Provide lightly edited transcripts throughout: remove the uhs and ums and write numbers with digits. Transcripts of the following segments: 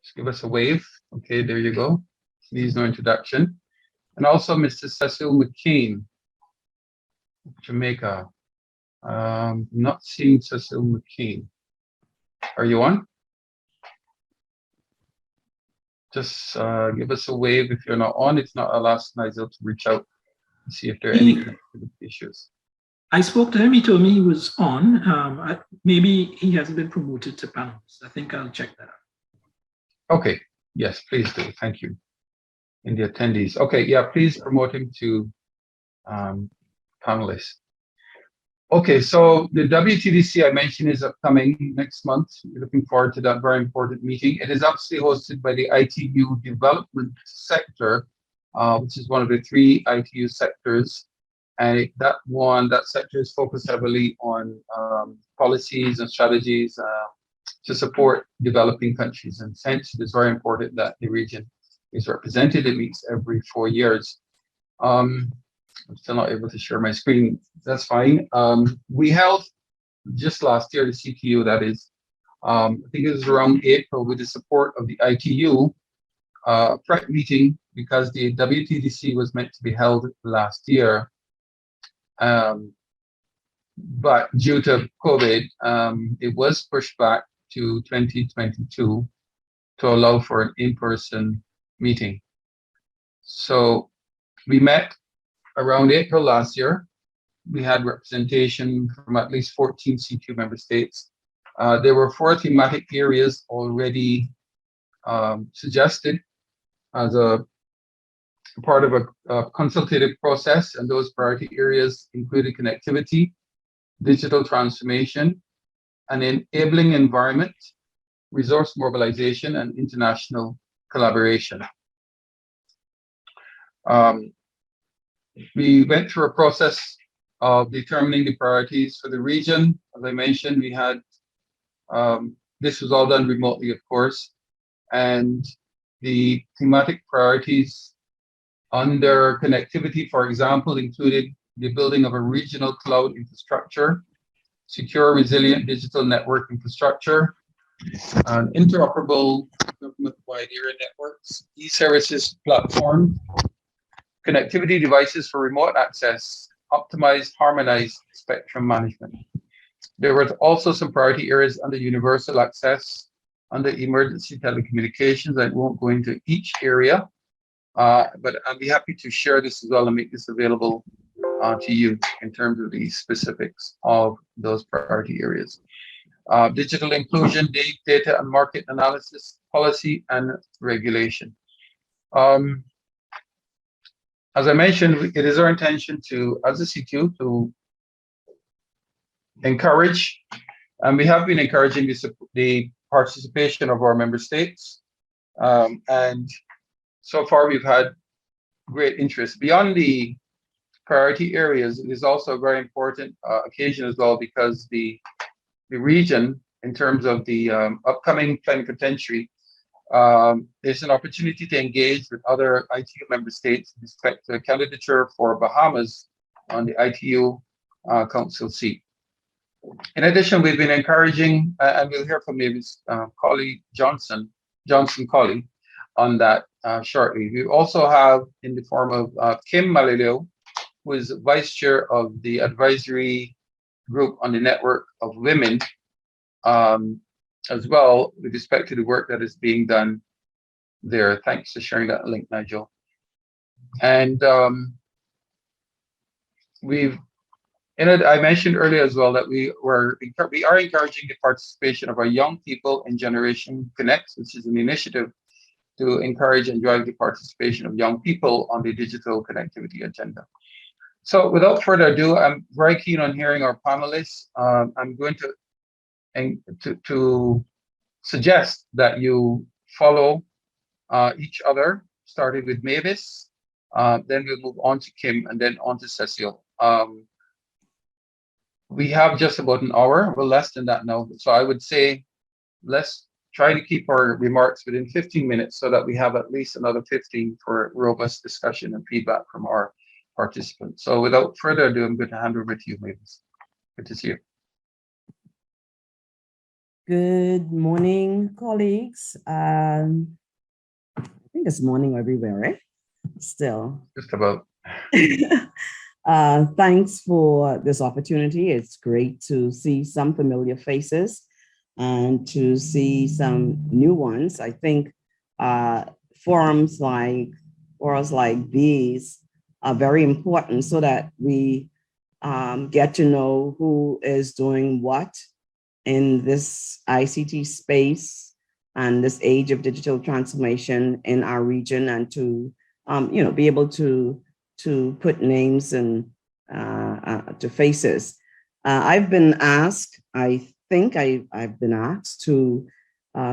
Just give us a wave. Okay, there you go. Needs no introduction. And also Mr. Cecil McCain, Jamaica. Not seeing Cecil McCain. Are you on? Just give us a wave if you're not on. If not, I'll ask Nigel to reach out and see if there are any connectivity issues. I spoke to him. He told me he was on. Maybe he hasn't been promoted to panelists. I think I'll check that out. Okay. Yes, please do. Thank you. In the attendees. Okay. Yeah, please promote him to panelists. Okay, so the WTDC I mentioned is upcoming next month. We're looking forward to that very important meeting. It is actually hosted by the ITU development sector, which is one of the 3 ITU sectors. And that sector is focused heavily on policies and strategies to support developing countries. And hence, it is very important that the region is represented. It meets every 4 years. I'm still not able to share my screen. That's fine. We held just last year, the CTU, that is, I think it was around April, with the support of the ITU, prep meeting, because the WTDC was meant to be held last year. But due to COVID, it was pushed back to 2022 to allow for an in-person meeting. So we met around April last year. We had representation from at least 14 CTU member states. There were 4 thematic areas already suggested as a part of a consultative process, and those priority areas included connectivity, digital transformation, an enabling environment, resource mobilization, and international collaboration. We went through a process of determining the priorities for the region. As I mentioned, we had, this was all done remotely, of course, and the thematic priorities under connectivity, for example, included the building of a regional cloud infrastructure, secure, resilient digital network infrastructure, an interoperable government-wide area networks, e-services platform, connectivity devices for remote access, optimized, harmonized spectrum management. There were also some priority areas under universal access, under emergency telecommunications. I won't go into each area, but I'll be happy to share this as well and make this available to you in terms of the specifics of those priority areas. Digital inclusion, data and market analysis, policy and regulation. As I mentioned, it is our intention to, as a CTU, to encourage, and we have been encouraging the participation of our member states. And so far, we've had great interest. Beyond the priority areas, it is also a very important occasion as well, because the region, in terms of the upcoming plenipotentiary, there's an opportunity to engage with other ITU member states with respect to a candidature for Bahamas on the ITU Council seat. In addition, we've been encouraging, and we'll hear from Mavis colleague Johnson-Collie on that shortly. We also have, in the form of Kim Mallalieu, who is vice chair of the advisory group on the network of women, as well, with respect to the work that is being done there. Thanks for sharing that link, Nigel. And I mentioned earlier as well that we are encouraging the participation of our young people in Generation Connect, which is an initiative to encourage and drive the participation of young people on the digital connectivity agenda. So without further ado, I'm very keen on hearing our panelists. I'm going to suggest that you follow each other, starting with Mavis, then we'll move on to Kim, and then on to Cecil. We have just about an hour, well, less than that now. So I would say, let's try to keep our remarks within 15 minutes so that we have at least another 15 for robust discussion and feedback from our participants. So without further ado, I'm going to hand over to you, Mavis. Good to see you. Good morning, colleagues. I think it's morning everywhere, right? Still. Just about. Thanks for this opportunity. It's great to see some familiar faces and to see some new ones. I think forums like these are very important so that we get to know who is doing what in this ICT space and this age of digital transformation in our region, and to be able to put names and to faces. I've been asked, I think I've been asked to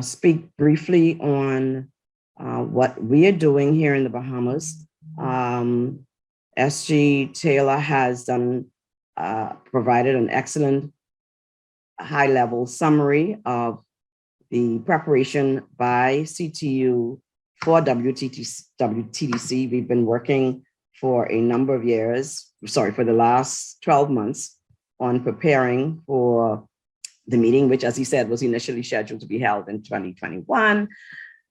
speak briefly on what we are doing here in the Bahamas. SG Taylor has done provided an excellent high-level summary of the preparation by CTU for WTDC. We've been working for a number of years, for the last 12 months on preparing for the meeting, which, as he said, was initially scheduled to be held in 2021.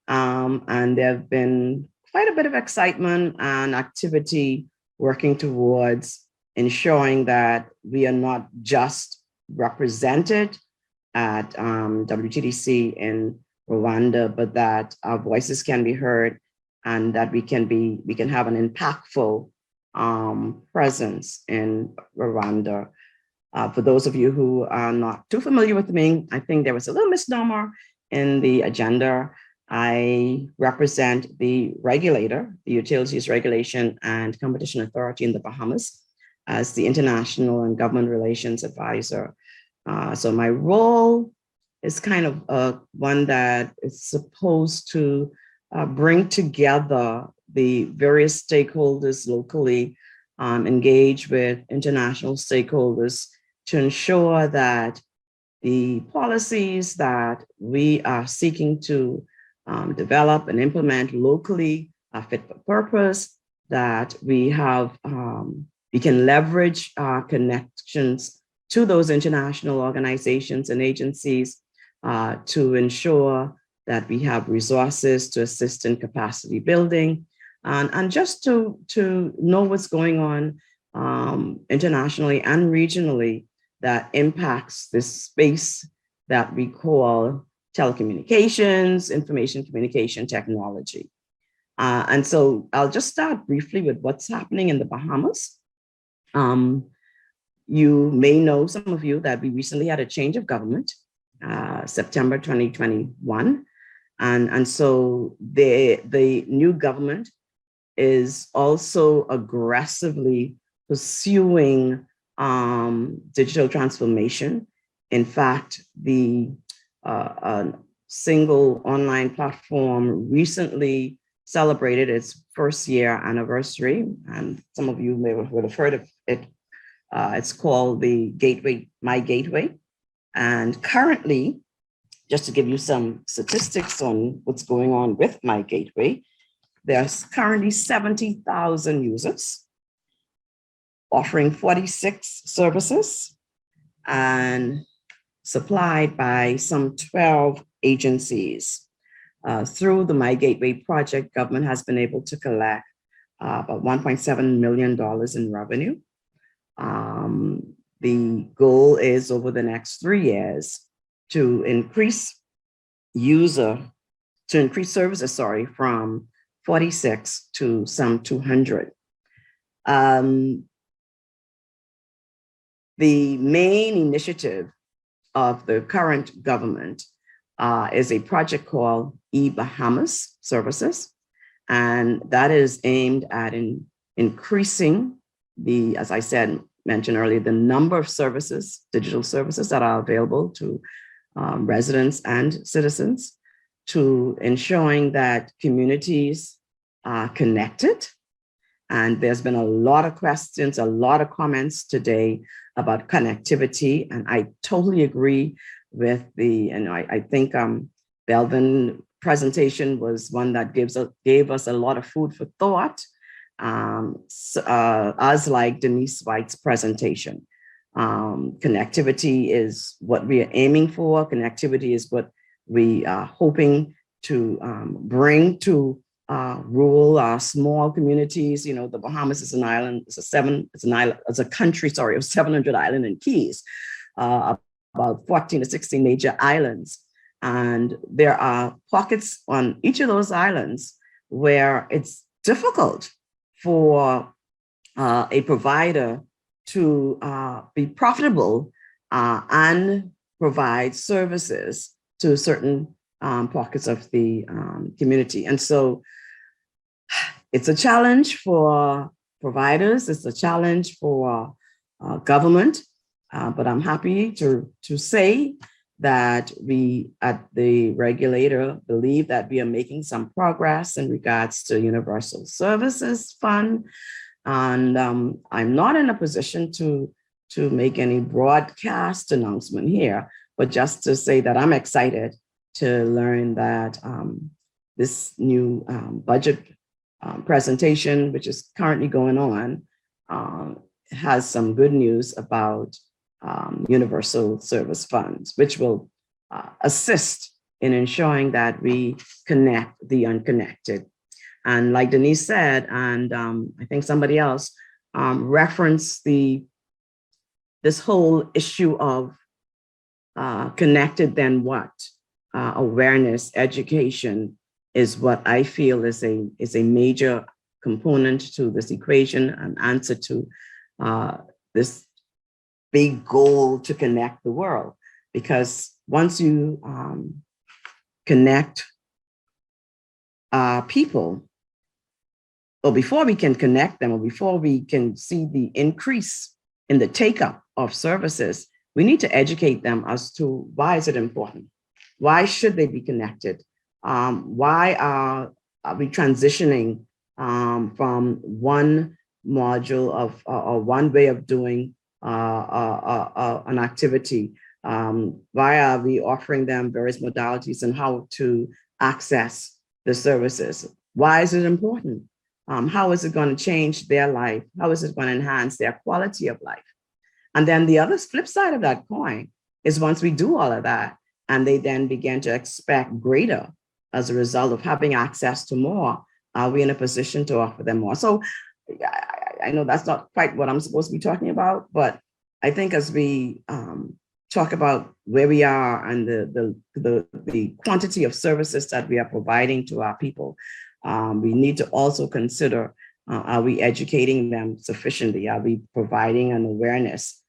And there have been quite a bit of excitement and activity working towards ensuring that we are not just represented at WTDC in Rwanda, but that our voices can be heard and that we can have an impactful presence in Rwanda. For those of you who are not too familiar with me, I think there was a little misnomer in the agenda. I represent the regulator, the Utilities Regulation and Competition Authority in the Bahamas, as the International and Government Relations Advisor. So my role is kind of one that is supposed to bring together the various stakeholders locally, engage with international stakeholders to ensure that the policies that we are seeking to develop and implement locally are fit for purpose, that we have we can leverage our connections to those international organizations and agencies to ensure that we have resources to assist in capacity building, and just to know what's going on internationally and regionally that impacts this space that we call telecommunications, information communication technology. And so I'll just start briefly with what's happening in the Bahamas. You may know, some of you, that we recently had a change of government, September 2021. And so the new government is also aggressively pursuing digital transformation. In fact, the single online platform recently celebrated its first year anniversary, and some of you would have heard of it. It's called the Gateway, My Gateway. And currently, just to give you some statistics on what's going on with My Gateway, there's currently 70,000 users offering 46 services and supplied by some 12 agencies. Through the My Gateway project, government has been able to collect about $1.7 million in revenue. The goal is over the next 3 years to increase services, from 46 to some 200. The main initiative of the current government is a project called Bahamas Services, and that is aimed at increasing the, as I mentioned earlier, the number of services, digital services that are available to residents and citizens, to ensuring that communities are connected. And there's been a lot of questions, a lot of comments today about connectivity, and I totally agree with I think Belvin's presentation was one that gave us a lot of food for thought, as like Denise White's presentation. Connectivity is what we are aiming for. Connectivity is what we are hoping to bring to rural, small communities. You know, the Bahamas is an island. It's a country, sorry, of 700 islands and keys, about 14 to 16 major islands. And there are pockets on each of those islands where it's difficult for a provider to be profitable and provide services to certain pockets of the community. And so it's a challenge for providers, it's a challenge for government, but I'm happy to say that we at the regulator believe that we are making some progress in regards to Universal Services Fund. And I'm not in a position to make any broadcast announcement here, but just to say that I'm excited to learn that this new budget presentation, which is currently going on, has some good news about universal service funds, which will assist in ensuring that we connect the unconnected. And like Denise said, and I think somebody else referenced this whole issue of connected then what? Awareness, education is what I feel is a major component to this equation, an answer to this big goal to connect the world. Because once you connect people, or before we can connect them, or before we can see the increase in the take-up of services, we need to educate them as to why is it important? Why should they be connected? Why are we transitioning from one module of or one way of doing an activity? Why are we offering them various modalities and how to access the services? Why is it important? How is it going to change their life? How is it going to enhance their quality of life? And then the other flip side of that coin is once we do all of that, and they then begin to expect greater as a result of having access to more, are we in a position to offer them more? So I know that's not quite what I'm supposed to be talking about, but I think as we talk about where we are and the quantity of services that we are providing to our people, we need to also consider, are we educating them sufficiently? Are we providing an awareness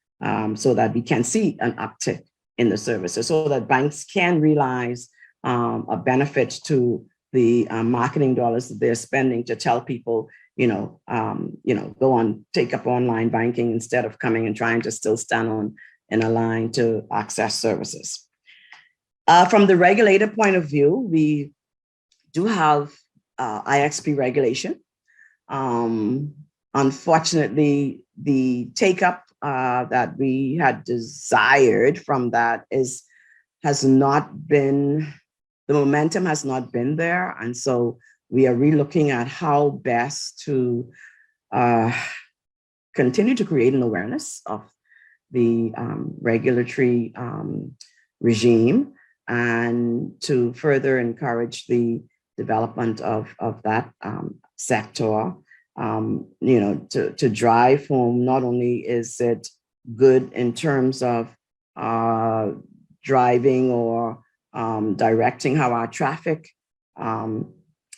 so that we can see an uptick in the services, so that banks can realize a benefit to the marketing dollars that they're spending to tell people, go on, take up online banking instead of coming and trying to still stand in a line to access services. From the regulator point of view, we do have IXP regulation. Unfortunately, the take-up that we had desired from that has not been, the momentum has not been there. And so we are relooking at how best to continue to create an awareness of the regulatory regime and to further encourage the development of that sector, to drive home, not only is it good in terms of driving or directing how our traffic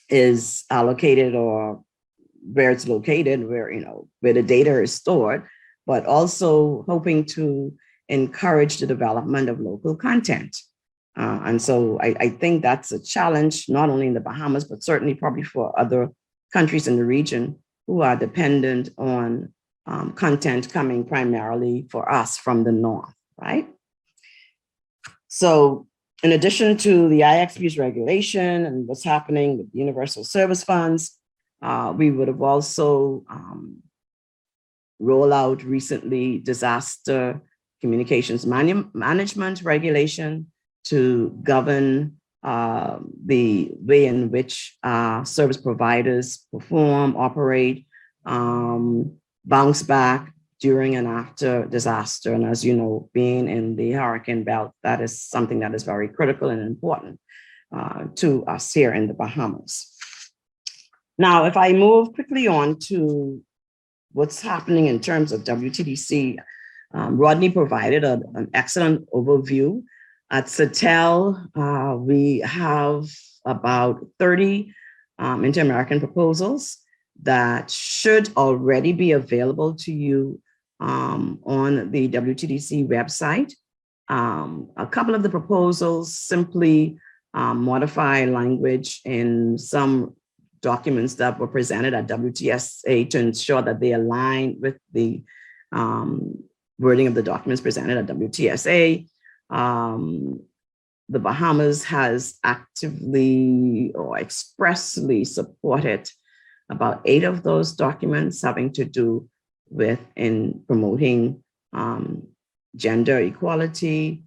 is allocated or where it's located, where the data is stored, but also hoping to encourage the development of local content. And so I think that's a challenge, not only in the Bahamas, but certainly probably for other countries in the region who are dependent on content coming primarily for us from the north, right? So in addition to the IXP's regulation and what's happening with universal service funds, we would have also rolled out recently disaster communications management regulation to govern the way in which service providers perform, operate, bounce back during and after disaster. And as you know, being in the hurricane belt, that is something that is very critical and important to us here in the Bahamas. Now, if I move quickly on to what's happening in terms of WTDC, Rodney provided an excellent overview. At Cecil, we have about 30 inter-American proposals that should already be available to you on the WTDC website. A couple of the proposals simply modify language in some documents that were presented at WTSA to ensure that they align with the wording of the documents presented at WTSA. The Bahamas has actively or expressly supported about 8 of those documents having to do with in promoting gender equality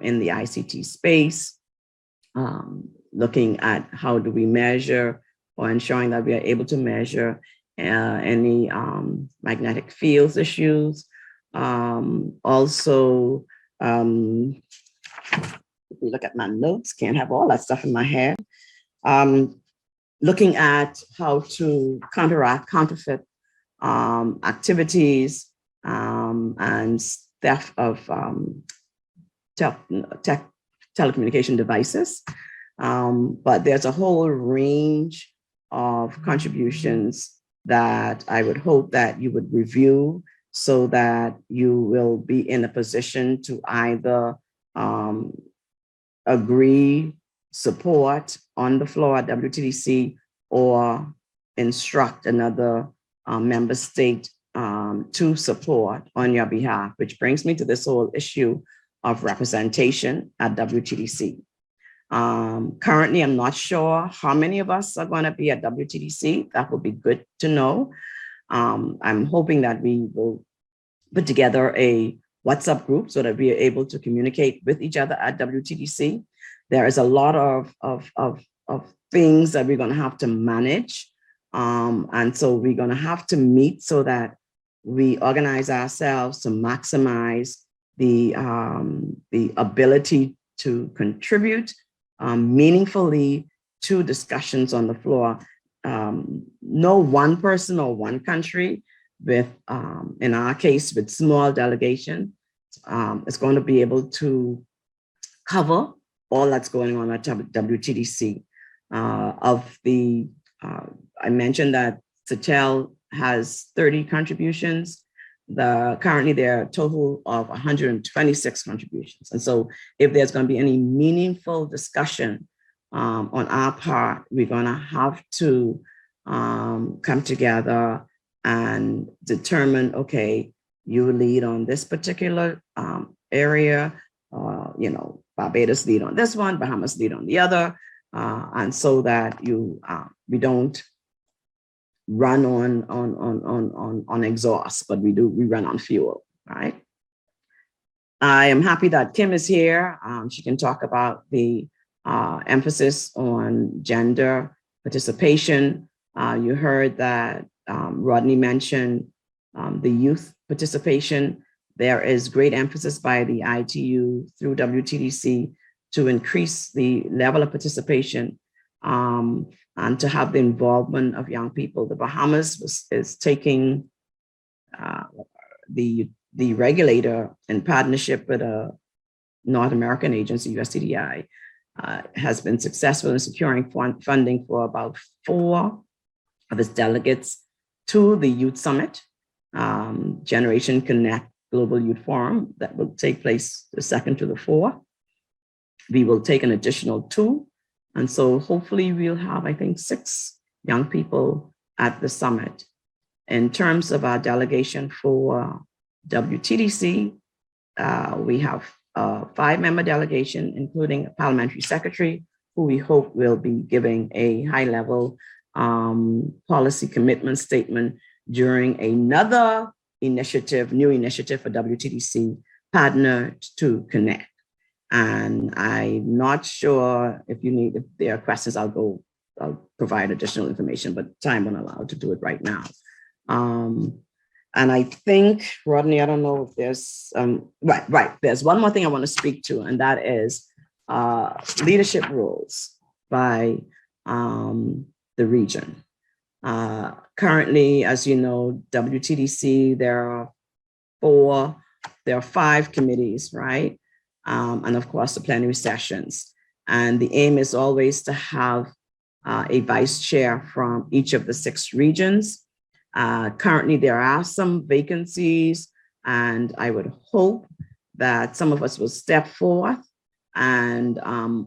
in the ICT space, looking at how do we measure or ensuring that we are able to measure any magnetic fields issues. Also, if you look at my notes, can't have all that stuff in my head. Looking at how to counteract counterfeit activities and theft of telecommunication devices. But there's a whole range of contributions that I would hope that you would review so that you will be in a position to either agree, support on the floor at WTDC, or instruct another member state to support on your behalf, which brings me to this whole issue of representation at WTDC. Currently, I'm not sure how many of us are going to be at WTDC. That would be good to know. I'm hoping that we will put together a WhatsApp group so that we are able to communicate with each other at WTDC. There is a lot of things that we're going to have to manage. And so we're going to have to meet so that we organize ourselves to maximize the ability to contribute meaningfully to discussions on the floor. No one person or one country with, in our case, with small delegation, is going to be able to cover all that's going on at WTDC. I mentioned that Cecil has 30 contributions. Currently there are a total of 126 contributions. And so if there's going to be any meaningful discussion on our part, we're going to have to come together and determine, okay, you lead on this particular area, Barbados lead on this one, Bahamas lead on the other, and so that we don't run on exhaust, but we run on fuel, right? I am happy that Kim is here. She can talk about the emphasis on gender participation. You heard that Rodney mentioned the youth participation. There is great emphasis by the ITU through WTDC to increase the level of participation and to have the involvement of young people. The Bahamas is taking the regulator in partnership with a North American agency, USTDI, has been successful in securing funding for about 4 of its delegates to the Youth Summit, Generation Connect Global Youth Forum, that will take place the 2nd to the 4th. We will take an additional 2. And so hopefully we'll have, I think, 6 young people at the summit. In terms of our delegation for WTDC, we have a 5-member delegation, including a parliamentary secretary, who we hope will be giving a high-level policy commitment statement during another new initiative for WTDC, Partner to Connect. And I'm not sure if there are questions, I'll provide additional information, but time won't allow to do it right now. And I think, Rodney, I don't know if there's, right. There's one more thing I want to speak to, and that is leadership roles by the region. Currently, as you know, WTDC, there are 5 committees, right? And of course, the plenary sessions. And the aim is always to have a vice chair from each of the 6 regions. Currently, there are some vacancies, and I would hope that some of us will step forth and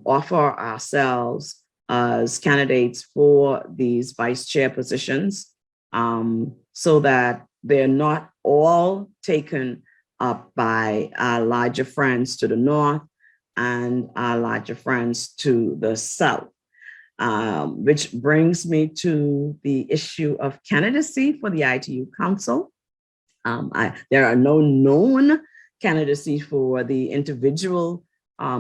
offer ourselves as candidates for these vice chair positions, so that they're not all taken up by our larger friends to the north and our larger friends to the south. Which brings me to the issue of candidacy for the ITU Council. There are no known candidacy for the individual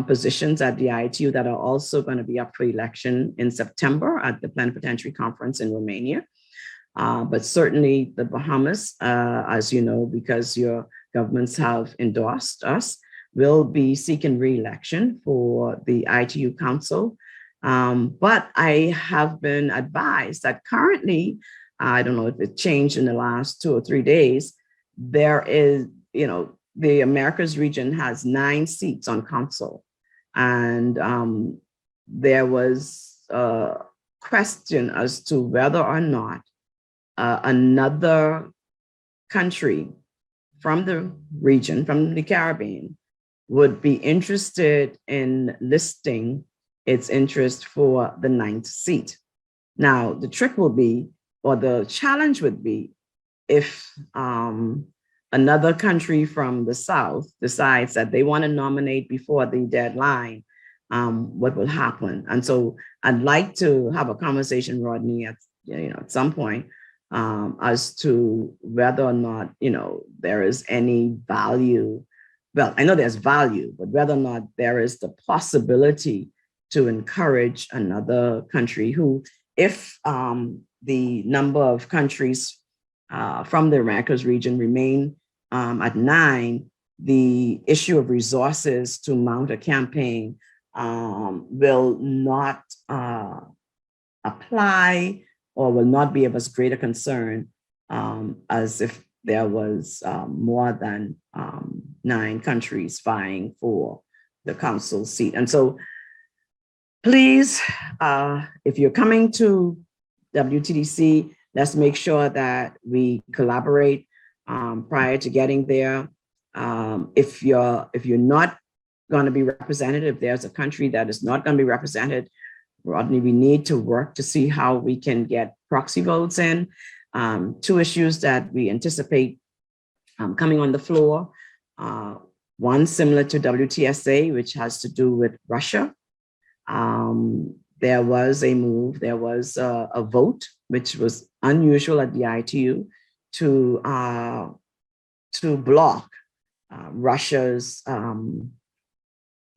positions at the ITU that are also going to be up for election in September at the Plenipotentiary Conference in Romania. But certainly the Bahamas, as you know, because your governments have endorsed us, will be seeking re-election for the ITU Council. But I have been advised that currently, I don't know if it changed in the last 2 or 3 days, there is, the Americas region has 9 seats on council. And there was a question as to whether or not another country from the region, from the Caribbean, would be interested in listing its interest for the 9th seat. Now, the trick will be, or the challenge would be, if another country from the South decides that they want to nominate before the deadline, what will happen? And so I'd like to have a conversation, Rodney, at some point, as to whether or not, there is any value. Well, I know there's value, but whether or not there is the possibility to encourage another country who, if the number of countries from the Americas region remain at 9, the issue of resources to mount a campaign will not apply or will not be of as great a concern as if there was more than 9 countries vying for the council seat. And so please, if you're coming to WTDC, let's make sure that we collaborate prior to getting there. If you're not going to be represented, if there's a country that is not going to be represented, Rodney, we need to work to see how we can get proxy votes in. 2 issues that we anticipate coming on the floor. One similar to WTSA, which has to do with Russia. There was a move, there was a vote, which was unusual at the ITU, to block Russia's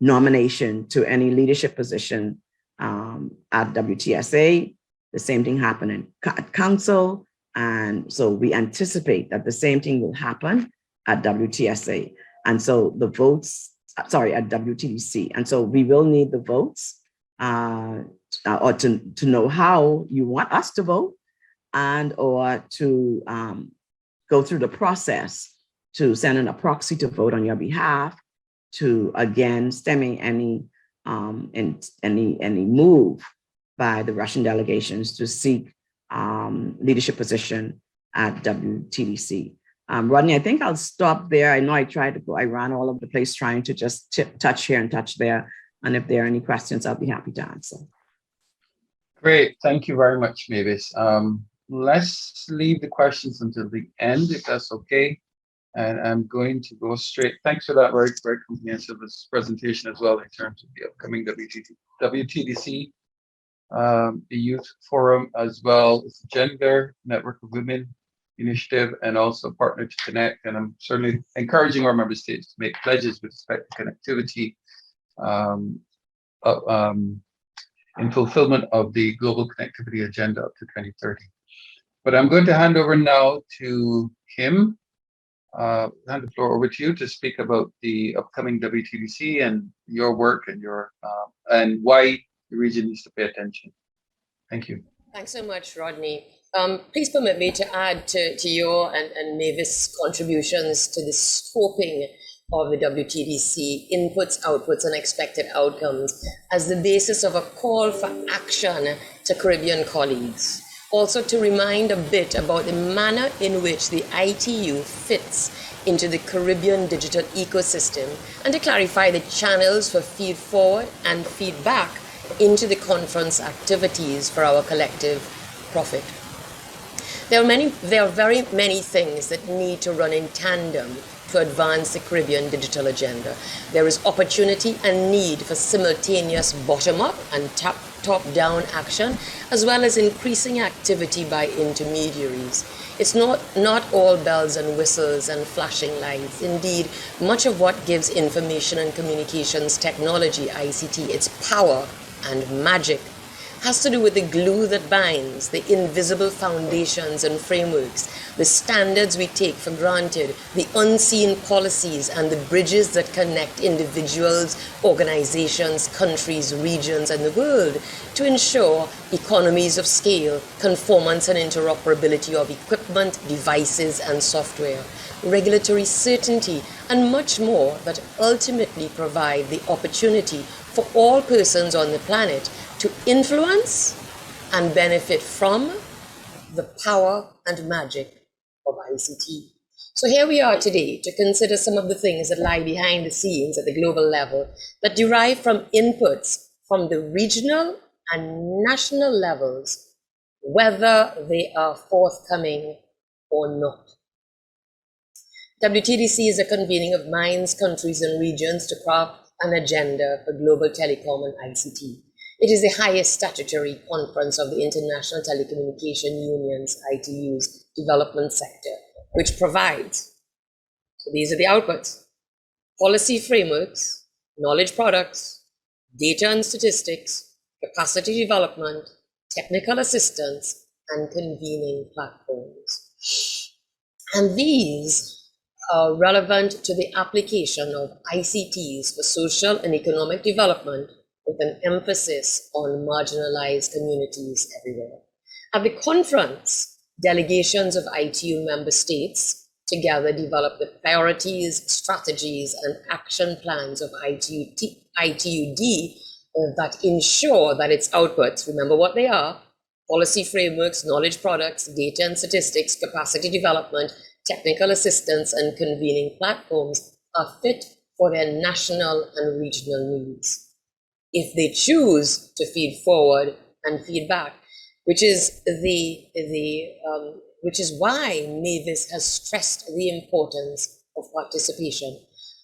nomination to any leadership position at WTSA. The same thing happened at Council. And so we anticipate that the same thing will happen at WTSA. And so the votes, sorry, at WTDC. And so we will need the votes or to know how you want us to vote, and or to go through the process to send in a proxy to vote on your behalf, to again stemming any move by the Russian delegations to seek leadership position at WTDC. Rodney, I think I'll stop there. I know I ran all over the place trying to just touch here and touch there. And if there are any questions, I'll be happy to answer. Great, thank you very much, Mavis. Let's leave the questions until the end, if that's okay. And I'm going to go straight. Thanks for that very, very comprehensive presentation as well in terms of the upcoming WTDC, the Youth Forum, as well as the Gender Network of Women Initiative, and also Partner to Connect. And I'm certainly encouraging our member states to make pledges with respect to connectivity in fulfillment of the Global Connectivity Agenda up to 2030. But I'm going to hand over now to Kim hand the floor over to you to speak about the upcoming WTDC and your work and your and why the region needs to pay attention. Thank you. Thanks so much, Rodney. Please permit me to add to your and Mavis' contributions to the scoping of the WTDC, inputs, outputs, and expected outcomes as the basis of a call for action to Caribbean colleagues. Also to remind a bit about the manner in which the ITU fits into the Caribbean digital ecosystem and to clarify the channels for feed forward and feedback into the conference activities for our collective profit. There are very many things that need to run in tandem to advance the Caribbean digital agenda. There is opportunity and need for simultaneous bottom-up and top-down action, as well as increasing activity by intermediaries. It's not all bells and whistles and flashing lights. Indeed, much of what gives information and communications technology, ICT, its power and magic has to do with the glue that binds, the invisible foundations and frameworks, the standards we take for granted, the unseen policies and the bridges that connect individuals, organizations, countries, regions, and the world to ensure economies of scale, conformance and interoperability of equipment, devices, and software, regulatory certainty, and much more that ultimately provide the opportunity for all persons on the planet to influence and benefit from the power and magic of ICT. So here we are today to consider some of the things that lie behind the scenes at the global level that derive from inputs from the regional and national levels, whether they are forthcoming or not. WTDC is a convening of minds, countries, and regions to craft an agenda for global telecom and ICT. It is the highest statutory conference of the International Telecommunication Union's ITU's development sector, which provides, so these are the outputs, policy frameworks, knowledge products, data and statistics, capacity development, technical assistance, and convening platforms. And these are relevant to the application of ICTs for social and economic development with an emphasis on marginalized communities everywhere. At the conference, delegations of ITU member states together develop the priorities, strategies, and action plans of ITUD that ensure that its outputs, remember what they are, policy frameworks, knowledge products, data and statistics, capacity development, technical assistance, and convening platforms are fit for their national and regional needs. If they choose to feed forward and feedback, which is why Mavis has stressed the importance of participation.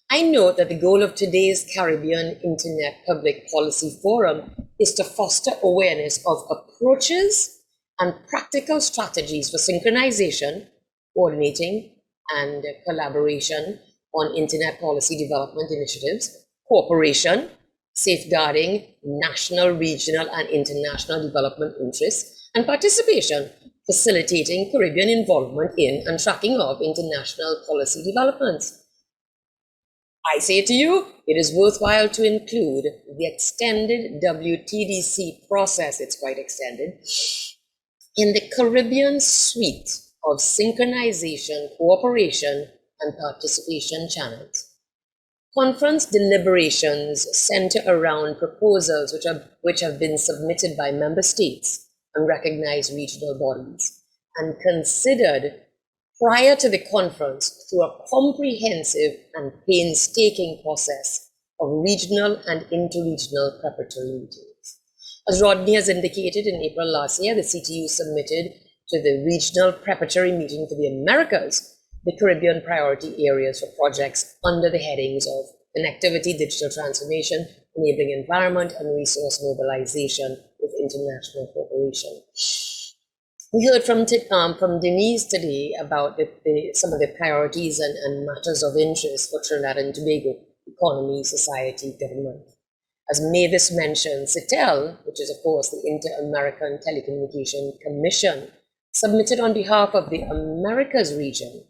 I note that the goal of today's Caribbean Internet Public Policy Forum is to foster awareness of approaches and practical strategies for synchronization, coordinating, and collaboration on internet policy development initiatives, cooperation, safeguarding national, regional, and international development interests, and participation, facilitating Caribbean involvement in and tracking of international policy developments. I say to you, it is worthwhile to include the extended WTDC process, it's quite extended, in the Caribbean suite of synchronization, cooperation, and participation channels. Conference deliberations center around proposals which have been submitted by member states and recognized regional bodies and considered prior to the conference through a comprehensive and painstaking process of regional and interregional preparatory meetings. As Rodney has indicated, in April last year, the CTU submitted to the regional preparatory meeting for the Americas the Caribbean priority areas for projects under the headings of connectivity, digital transformation, enabling environment, and resource mobilization with international cooperation. We heard from Denise today about some of the priorities and matters of interest for Trinidad and Tobago economy, society, government. As Mavis mentioned, CITEL, which is of course the Inter-American Telecommunication Commission, submitted on behalf of the Americas region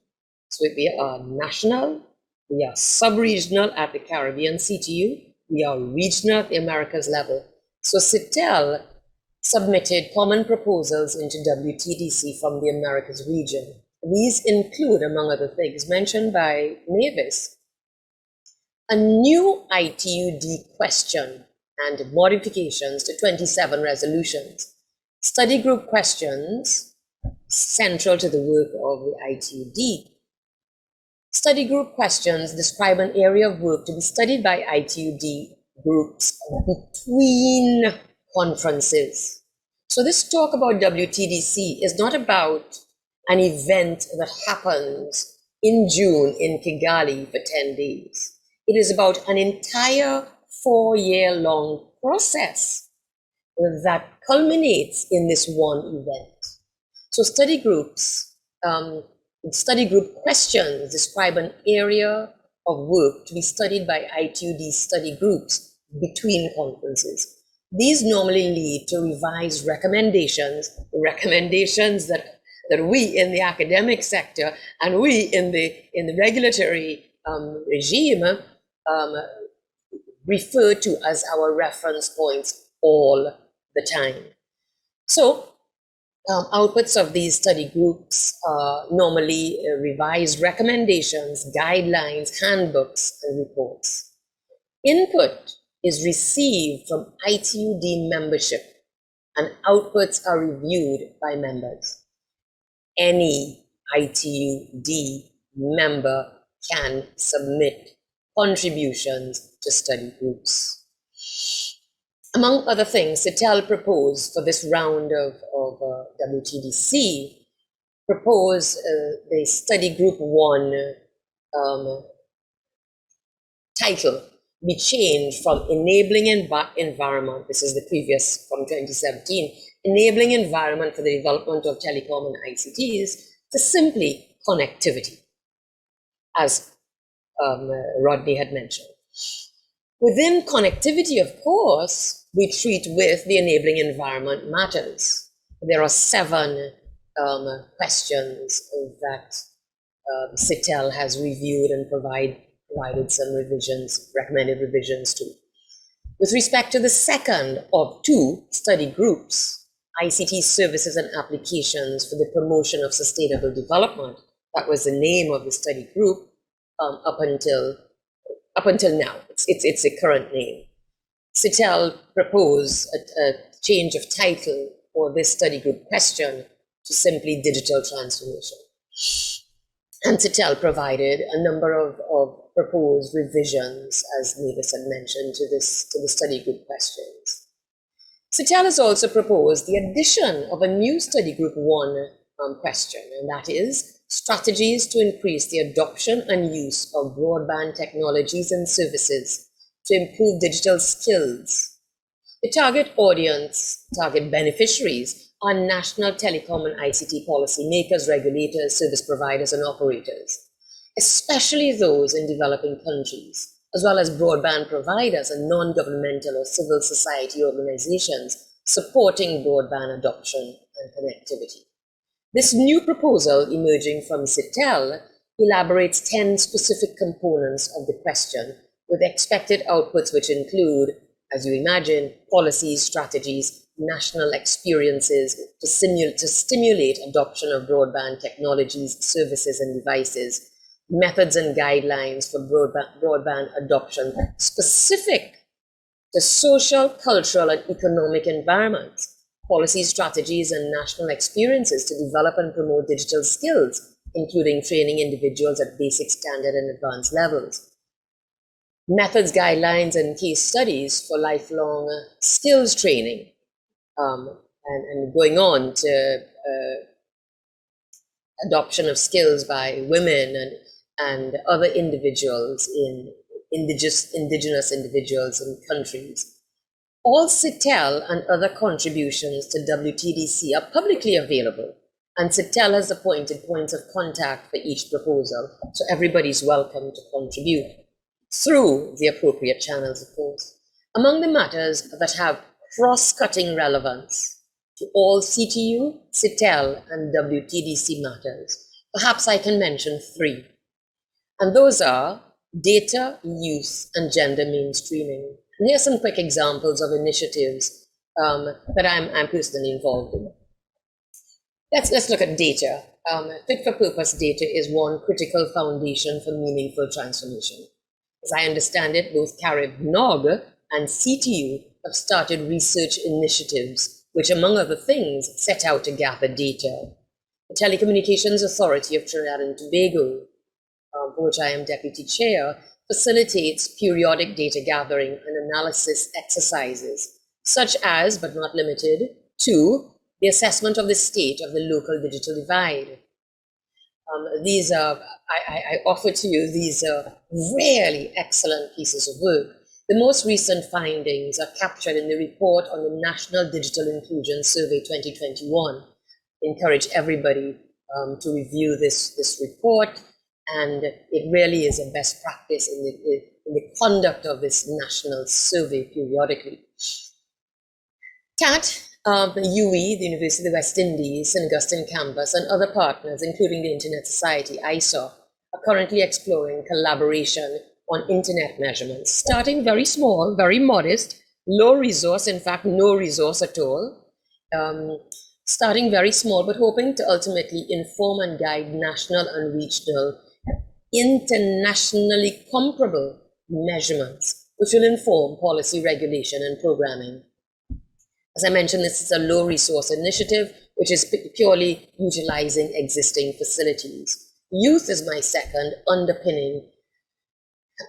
So we are national, we are sub-regional at the Caribbean CTU, we are regional at the Americas level. So CITEL submitted common proposals into WTDC from the Americas region. These include, among other things, mentioned by Mavis, a new ITUD question and modifications to 27 resolutions, study group questions central to the work of the ITUD. Study group questions describe an area of work to be studied by ITUD groups between conferences. So this talk about WTDC is not about an event that happens in June in Kigali for 10 days. It is about an entire 4-year-long process that culminates in this one event. So study groups, study group questions describe an area of work to be studied by ITUD study groups between conferences. These normally lead to revised recommendations, recommendations that we in the academic sector and we in the regulatory regime refer to as our reference points all the time. So outputs of these study groups normally revised recommendations, guidelines, handbooks, and reports. Input is received from ITUD membership, and outputs are reviewed by members. Any ITUD member can submit contributions to study groups. Among other things, CITEL proposed for this round of WTDC, proposed the study group 1 title be changed from enabling environment, this is the previous from 2017, enabling environment for the development of telecom and ICTs, to simply connectivity, as Rodney had mentioned. Within connectivity, of course, we treat with the enabling environment matters. There are 7 questions that CITEL has reviewed and provided some revisions, recommended revisions to. With respect to the second of 2 study groups, ICT services and applications for the promotion of sustainable development, that was the name of the study group up until now. It's a current name. CITEL proposed a change of title for this study group question to simply digital transformation. And CITEL provided a number of proposed revisions, as Mavis had mentioned, to the study group questions. CITEL has also proposed the addition of a new study group 1 question, and that is strategies to increase the adoption and use of broadband technologies and services to improve digital skills. The target audience, target beneficiaries, are national telecom and ICT policy makers, regulators, service providers, and operators, especially those in developing countries, as well as broadband providers and non-governmental or civil society organizations supporting broadband adoption and connectivity. This new proposal emerging from CITEL elaborates 10 specific components of the question with expected outputs which include, as you imagine, policies, strategies, national experiences to stimulate adoption of broadband technologies, services, and devices, methods and guidelines for broadband adoption specific to social, cultural, and economic environments, policy strategies and national experiences to develop and promote digital skills, including training individuals at basic, standard, and advanced levels, methods, guidelines, and case studies for lifelong skills training, and going on to adoption of skills by women and other individuals in indigenous individuals in countries. All CITEL and other contributions to WTDC are publicly available, and CITEL has appointed points of contact for each proposal, so everybody's welcome to contribute through the appropriate channels, of course. Among the matters that have cross-cutting relevance to all CTU, CITEL, and WTDC matters Perhaps I can mention three. And those are data, youth, and gender mainstreaming. And here are some quick examples of initiatives that I'm personally involved in. Let's look at data. Fit for purpose data is one critical foundation for meaningful transformation. As I understand it, both Carib-Nog and CTU have started research initiatives, which among other things set out to gather data. The Telecommunications Authority of Trinidad and Tobago, for which I am Deputy Chair, facilitates periodic data gathering and analysis exercises, such as, but not limited to, the assessment of the state of the local digital divide. These are, I offer to you, these are really excellent pieces of work. The most recent findings are captured in the report on the National Digital Inclusion Survey 2021. Encourage everybody to review this report, and it really is a best practice in the conduct of this national survey periodically. TAT, the UE, the University of the West Indies, St. Augustine campus, and other partners, including the Internet Society, ISOC, are currently exploring collaboration on internet measurements, starting very small, very modest, low resource, in fact, no resource at all, starting very small, but hoping to ultimately inform and guide national and regional, internationally comparable measurements, which will inform policy regulation and programming. As I mentioned, this is a low resource initiative, which is purely utilizing existing facilities. Youth is my second underpinning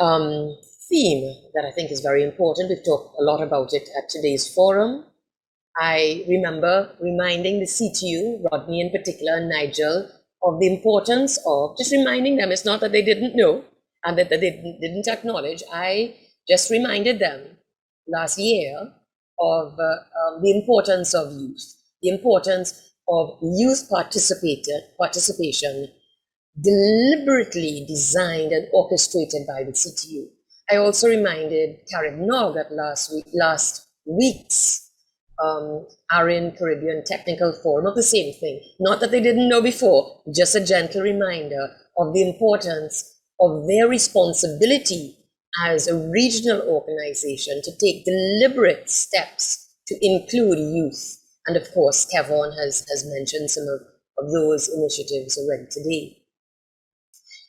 theme that I think is very important. We've talked a lot about it at today's forum. I remember reminding the CTU, Rodney in particular, and Nigel, of the importance of just reminding them. It's not that they didn't know and that they didn't acknowledge. I just reminded them last year of the importance of youth, the importance of youth participation deliberately designed and orchestrated by the CTU. I also reminded Carib-Nog at last week's ARIN Caribbean Technical Forum of the same thing. Not that they didn't know before, just a gentle reminder of the importance of their responsibility as a regional organization to take deliberate steps to include youth. And of course, Kevon has mentioned some of those initiatives already today.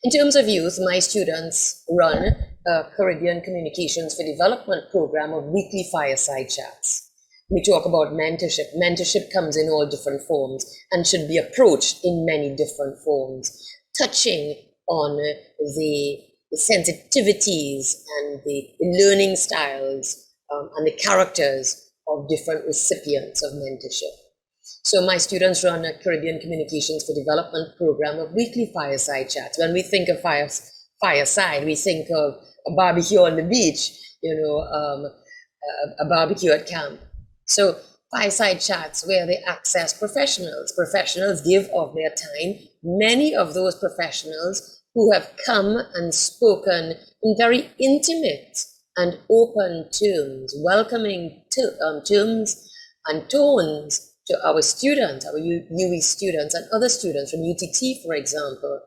In terms of youth, my students run a Caribbean Communications for Development program of weekly fireside chats. We talk about mentorship. Mentorship comes in all different forms and should be approached in many different forms, touching on the sensitivities and the learning styles and the characters of different recipients of mentorship. So my students run a Caribbean Communications for Development program of weekly fireside chats. When we think of fireside, we think of a barbecue on the beach, a barbecue at camp. So fireside chats where they access professionals. Professionals give of their time. Many of those professionals who have come and spoken in very intimate and open terms, welcoming terms and tones to our students, our UE students and other students from UTT, for example,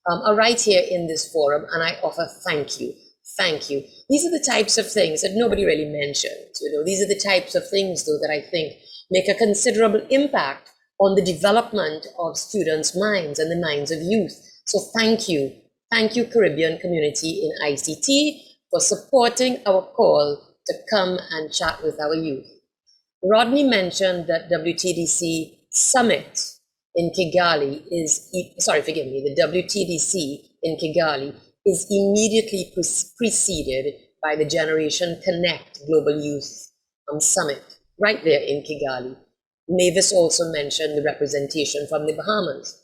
are right here in this forum, and I offer thank you. Thank you. These are the types of things that nobody really mentions. These are the types of things, though, that I think make a considerable impact on the development of students' minds and the minds of youth. So thank you. Thank you, Caribbean community in ICT, for supporting our call to come and chat with our youth. Rodney mentioned that WTDC Summit in Kigali the WTDC in Kigali is immediately preceded by the Generation Connect Global Youth Summit, right there in Kigali. Mavis also mentioned the representation from the Bahamas.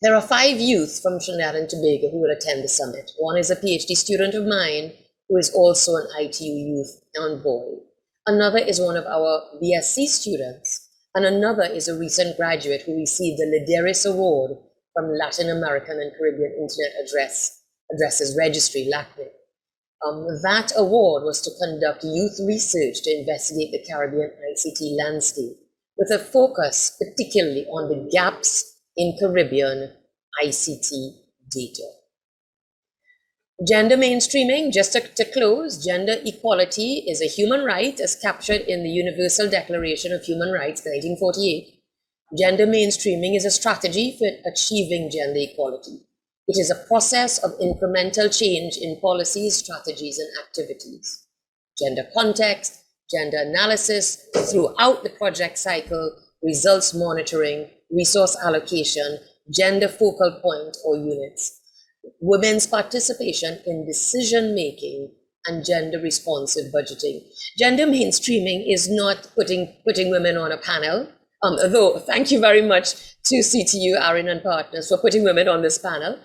There are 5 youth from Trinidad and Tobago who will attend the summit. One is a PhD student of mine who is also an ITU youth envoy. Another is one of our BSc students, and another is a recent graduate who received the Lideris Award from Latin American and Caribbean Internet Addresses Registry, LACNIC. That award was to conduct youth research to investigate the Caribbean ICT landscape, with a focus particularly on the gaps in Caribbean ICT data. Gender mainstreaming, just to close, gender equality is a human right as captured in the Universal Declaration of Human Rights, 1948. Gender mainstreaming is a strategy for achieving gender equality. It is a process of incremental change in policies, strategies, and activities. Gender context, gender analysis throughout the project cycle, results monitoring, resource allocation, gender focal point or units, women's participation in decision-making, and gender-responsive budgeting. Gender mainstreaming is not putting women on a panel, although thank you very much to CTU, Aaron and Partners for putting women on this panel,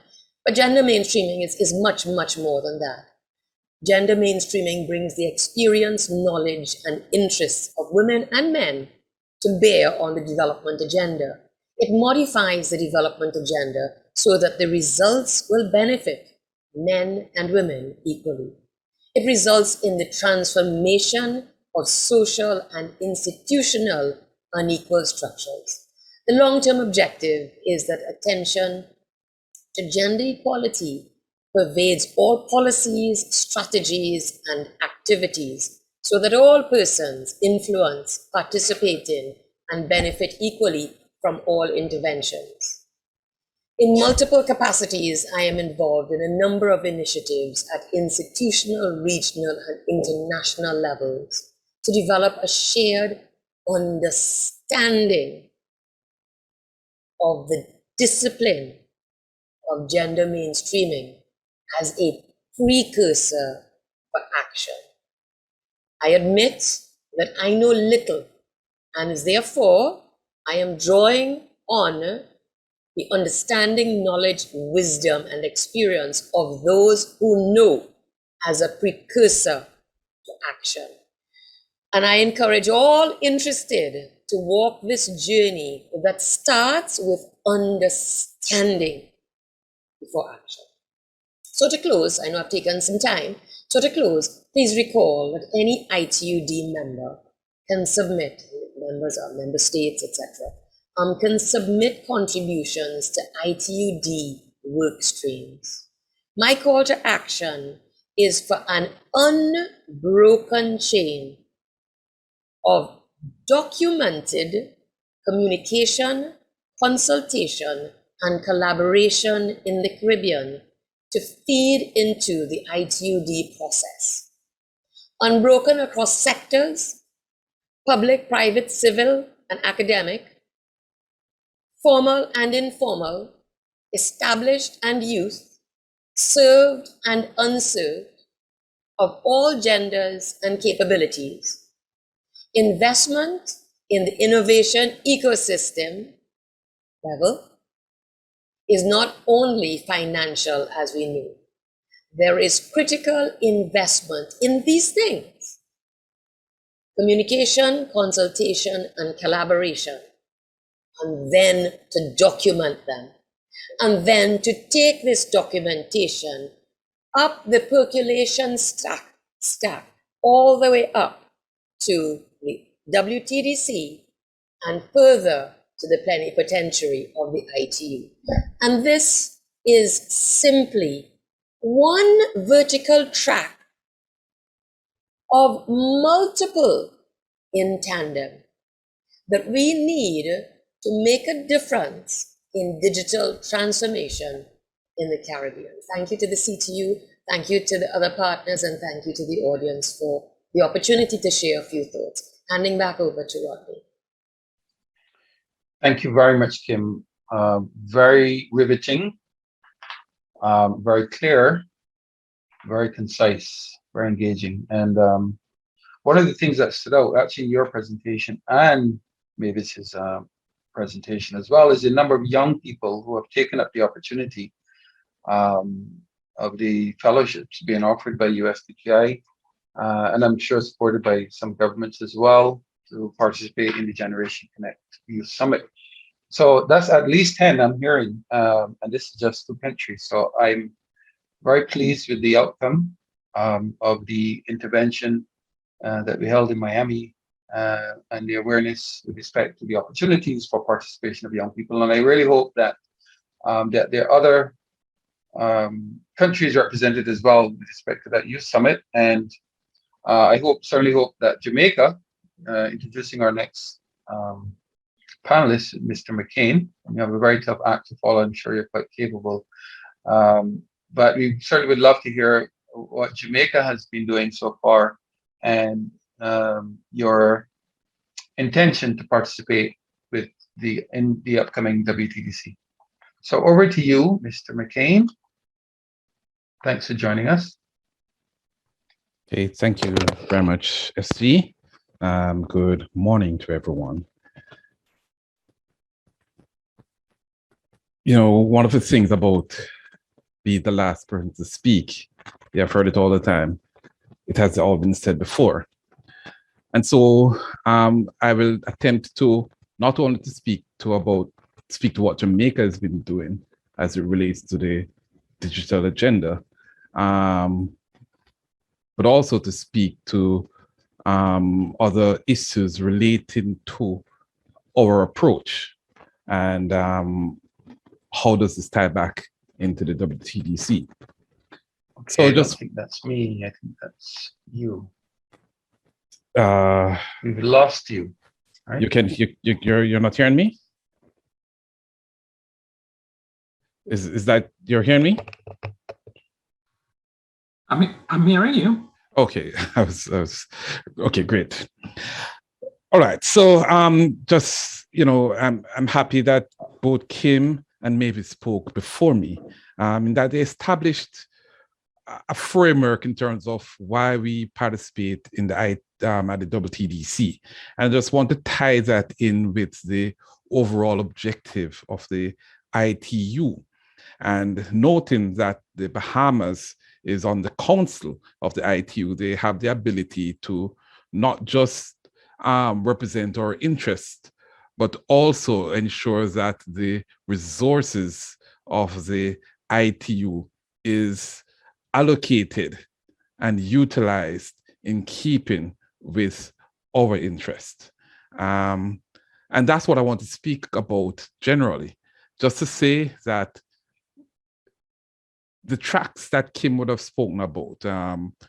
but gender mainstreaming is much, much more than that. Gender mainstreaming brings the experience, knowledge, and interests of women and men to bear on the development agenda. It modifies the development agenda so that the results will benefit men and women equally. It results in the transformation of social and institutional unequal structures. The long-term objective is that attention to gender equality pervades all policies, strategies, and activities so that all persons influence, participate in, and benefit equally from all interventions. In multiple capacities, I am involved in a number of initiatives at institutional, regional, and international levels to develop a shared understanding of the discipline of gender mainstreaming as a precursor for action. I admit that I know little, and therefore I am drawing on the understanding, knowledge, wisdom, and experience of those who know as a precursor to action. And I encourage all interested to walk this journey that starts with understanding before action. So to close, I know I've taken some time. So to close, please recall that any ITUD member can submit, members of member states, etc., can submit contributions to ITUD work streams. My call to action is for an unbroken chain of documented communication, consultation, and collaboration in the Caribbean to feed into the ITUD process. Unbroken across sectors, public, private, civil, and academic, formal and informal, established and youth, served and unserved, of all genders and capabilities. Investment in the innovation ecosystem level is not only financial, as we know. There is critical investment in these things: communication, consultation, and collaboration, and then to document them, and then to take this documentation up the percolation stack all the way up to the WTDC and further to the plenipotentiary of the ITU. And this is simply one vertical track of multiple in tandem that we need to make a difference in digital transformation in the Caribbean. Thank you to the CTU, thank you to the other partners, and thank you to the audience for the opportunity to share a few thoughts. Handing back over to Rodney. Thank you very much, Kim. Very riveting, very clear, very concise, very engaging. And one of the things that stood out actually in your presentation and Mavis's presentation as well is the number of young people who have taken up the opportunity of the fellowships being offered by USDPI, and I'm sure supported by some governments as well, to participate in the Generation Connect Youth Summit. So that's at least 10 I'm hearing, and this is just 2 countries. So I'm very pleased with the outcome of the intervention that we held in Miami and the awareness with respect to the opportunities for participation of young people. And I really hope that that there are other countries represented as well with respect to that youth summit. And I certainly hope that Jamaica, introducing our next panelist, Mr. McCain, and you have a very tough act to follow. I'm sure you're quite capable. But we certainly would love to hear what Jamaica has been doing so far, and your intention to participate in the upcoming WTDC. So over to you, Mr. McCain. Thanks for joining us. Okay, thank you very much, SV. Good morning to everyone. You know, one of the things about being the last person to speak, yeah, I've heard it all the time. It has all been said before. And so I will attempt to not only to speak to what Jamaica has been doing as it relates to the digital agenda, but also to speak to other issues relating to our approach and how does this tie back into the WTDC. Okay, So I just don't think that's me. I think that's you. uh, We've lost you. Right? you're not hearing me? Is that you're hearing me? I'm hearing you. Okay, I was okay, great. All right, so just I'm happy that both Kim and Mavis spoke before me, in that they established a framework in terms of why we participate in the at the WTDC, and I just want to tie that in with the overall objective of the ITU, and noting that the Bahamas is on the council of the ITU. They have the ability to not just represent our interest, but also ensure that the resources of the ITU is allocated and utilized in keeping with our interest. And that's what I want to speak about generally, just to say that the tracks that Kim would have spoken about,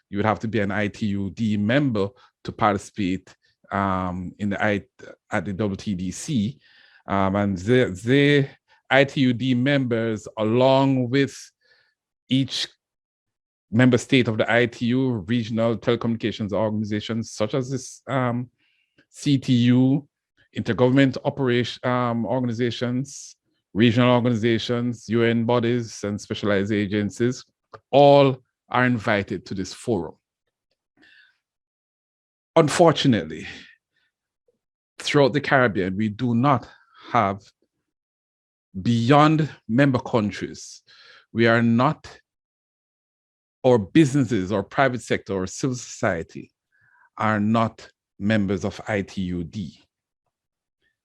you would have to be an ITUD member to participate at the WTDC, and the ITUD members, along with each member state of the ITU, regional telecommunications organizations such as this CTU, intergovernment organizations, regional organizations, UN bodies, and specialized agencies, all are invited to this forum. Unfortunately, throughout the Caribbean, we do not have, beyond member countries, we are not, or businesses or private sector or civil society are not members of ITUD.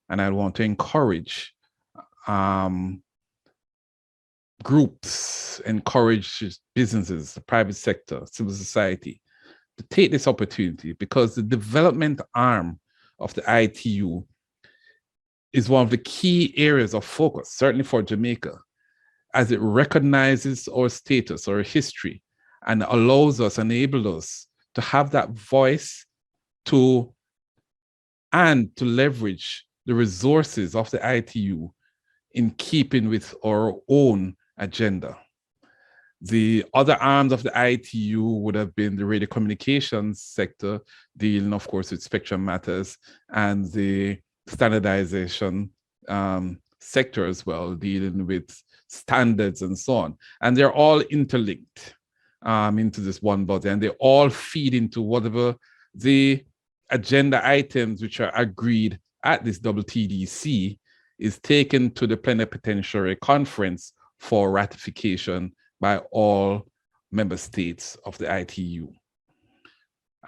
And I want to encourage groups, encourage businesses, the private sector, civil society, to take this opportunity, because the development arm of the ITU is one of the key areas of focus, certainly for Jamaica, as it recognizes our status, our history, and allows us, enables us to have that voice and to leverage the resources of the ITU in keeping with our own agenda. The other arms of the ITU would have been the radio communications sector, dealing, of course, with spectrum matters, and the standardization sector as well, dealing with standards and so on. And they're all interlinked into this one body, and they all feed into whatever the agenda items which are agreed at this WTDC is taken to the plenipotentiary conference for ratification by all member states of the ITU.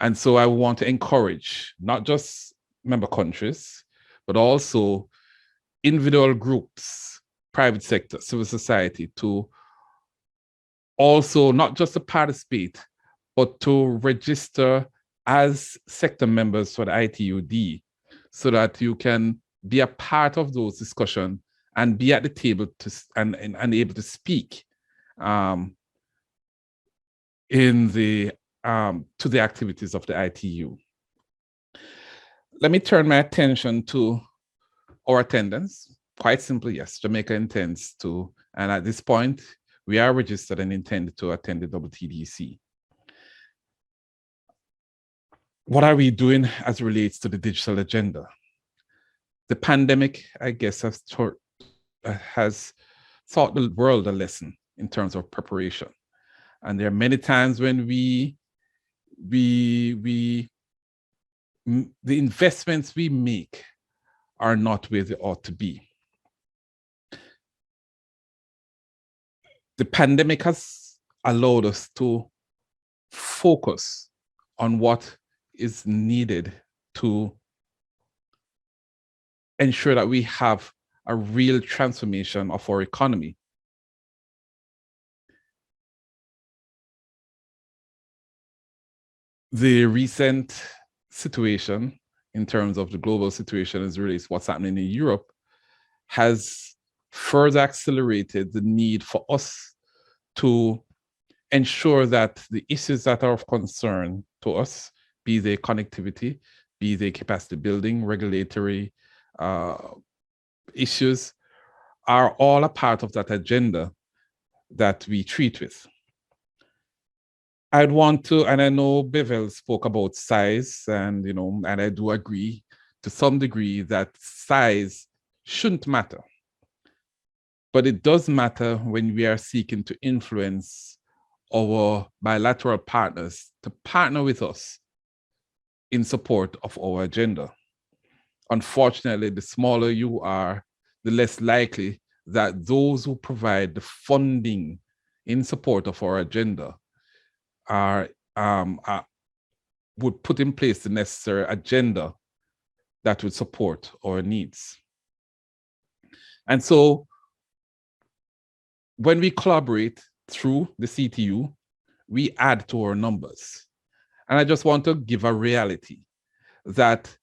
And so I want to encourage not just member countries, but also individual groups, private sector, civil society, to also not just to participate, but to register as sector members for the ITUD so that you can be a part of those discussions and be at the table and able to speak in the to the activities of the ITU. Let me turn my attention to our attendance. Quite simply, yes, Jamaica intends to, and at this point, we are registered and intended to attend the WTDC. What are we doing as it relates to the digital agenda? The pandemic, I guess, has taught the world a lesson in terms of preparation. And there are many times when the investments we make are not where they ought to be. The pandemic has allowed us to focus on what is needed to ensure that we have a real transformation of our economy. The recent situation in terms of the global situation as relates to what's happening in Europe has further accelerated the need for us to ensure that the issues that are of concern to us, be they connectivity, be they capacity building, regulatory issues, are all a part of that agenda that we treat with. I'd want to, and I know Bevel spoke about size, and and I do agree to some degree that size shouldn't matter. But it does matter when we are seeking to influence our bilateral partners to partner with us in support of our agenda. Unfortunately, the smaller you are, the less likely that those who provide the funding in support of our agenda would put in place the necessary agenda that would support our needs. And so when we collaborate through the CTU, we add to our numbers. And I just want to give a reality that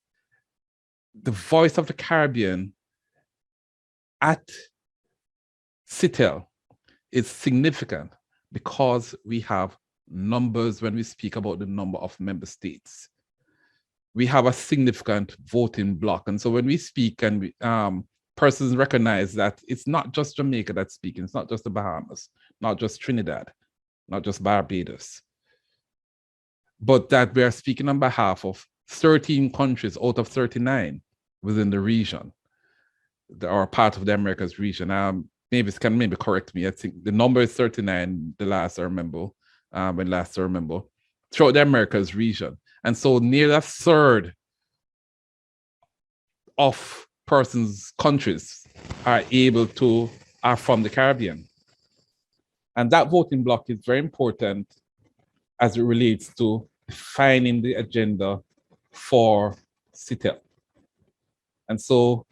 the Voice of the Caribbean at CITEL is significant because we have numbers when we speak about the number of member states. We have a significant voting bloc. And so when we speak and persons recognize that it's not just Jamaica that's speaking, it's not just the Bahamas, not just Trinidad, not just Barbados, but that we are speaking on behalf of 13 countries out of 39 within the region that are part of the Americas region. Mavis can maybe correct me. I think the number is 39, the last I remember, throughout the Americas region. And so near a third of countries are from the Caribbean. And that voting bloc is very important as it relates to defining the agenda for CITEL. And so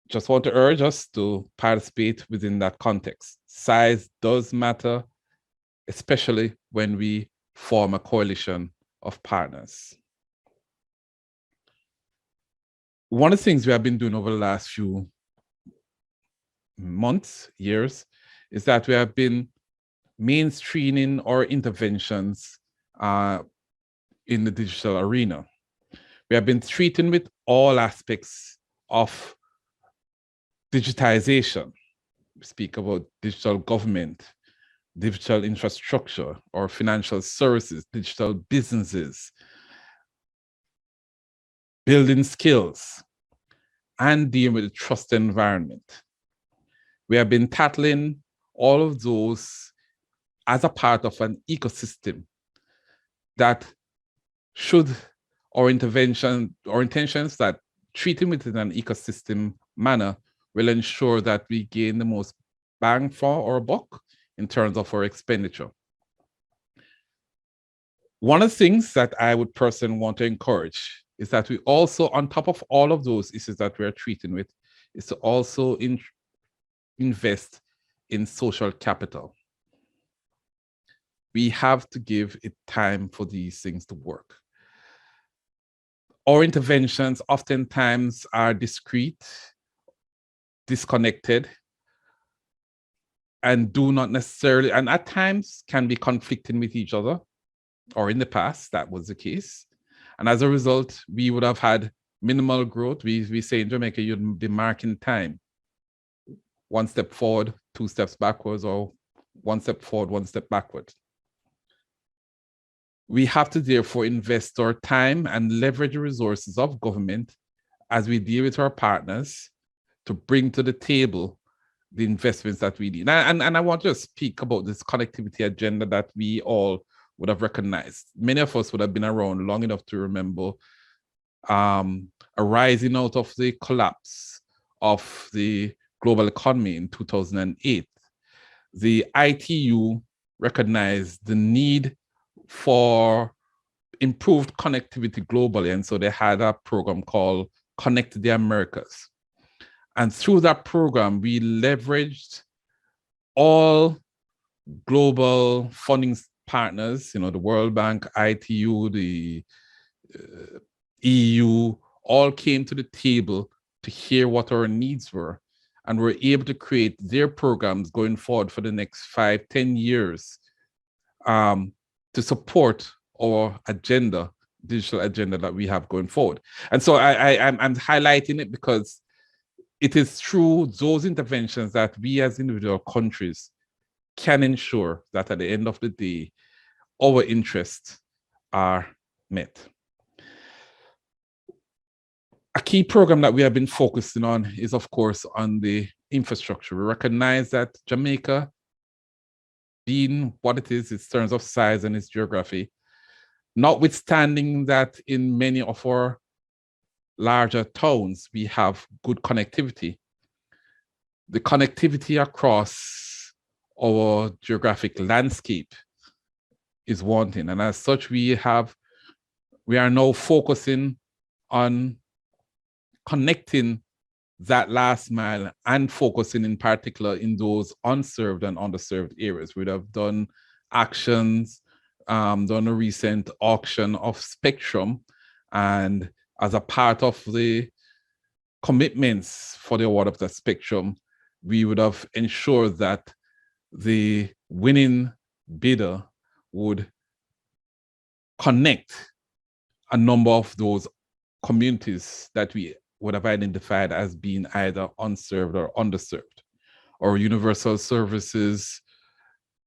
just want to urge us to participate within that context. Size does matter, especially when we form a coalition of partners. One of the things we have been doing over the last few months, years, is that we have been mainstreaming our interventions in the digital arena. We have been treating with all aspects of digitization. We speak about digital government, digital infrastructure, or financial services, digital businesses, building skills, and dealing with the trust environment. We have been tackling all of those as a part of an ecosystem that should our intentions that treating within an ecosystem manner will ensure that we gain the most bang for our buck in terms of our expenditure. One of the things that I would personally want to encourage is that we also, on top of all of those issues that we are treating with, is to also invest in social capital. we have to give it time for these things to work. Our interventions oftentimes are discrete, disconnected, and do not necessarily, and at times can be conflicting with each other, or in the past, that was the case. And as a result, we would have had minimal growth. We say in Jamaica, you'd be marking time. 1 step forward, 2 steps backwards, or 1 step forward, 1 step backward. We have to therefore invest our time and leverage the resources of government as we deal with our partners to bring to the table the investments that we need. And I want to speak about this connectivity agenda that we all would have recognized. Many of us would have been around long enough to remember arising out of the collapse of the global economy in 2008. The ITU recognized the need for improved connectivity globally. And so they had a program called Connect the Americas. And through that program, we leveraged all global funding partners, the World Bank, ITU, the EU, all came to the table to hear what our needs were. And were able to create their programs going forward for the next 5-10 years to support our agenda, digital agenda that we have going forward. And so I'm highlighting it because it is through those interventions that we as individual countries can ensure that at the end of the day, our interests are met. A key program that we have been focusing on is, of course, on the infrastructure. We recognize that Jamaica, being what it is in terms of size and its geography, notwithstanding that in many of our larger towns, we have good connectivity. The connectivity across our geographic landscape is wanting. And as such, we are now focusing on connecting that last mile and focusing in particular in those unserved and underserved areas. We'd have done actions, done a recent auction of spectrum, and as a part of the commitments for the award of the spectrum, we would have ensured that the winning bidder would connect a number of those communities that we would have identified as being either unserved or underserved. Our universal services,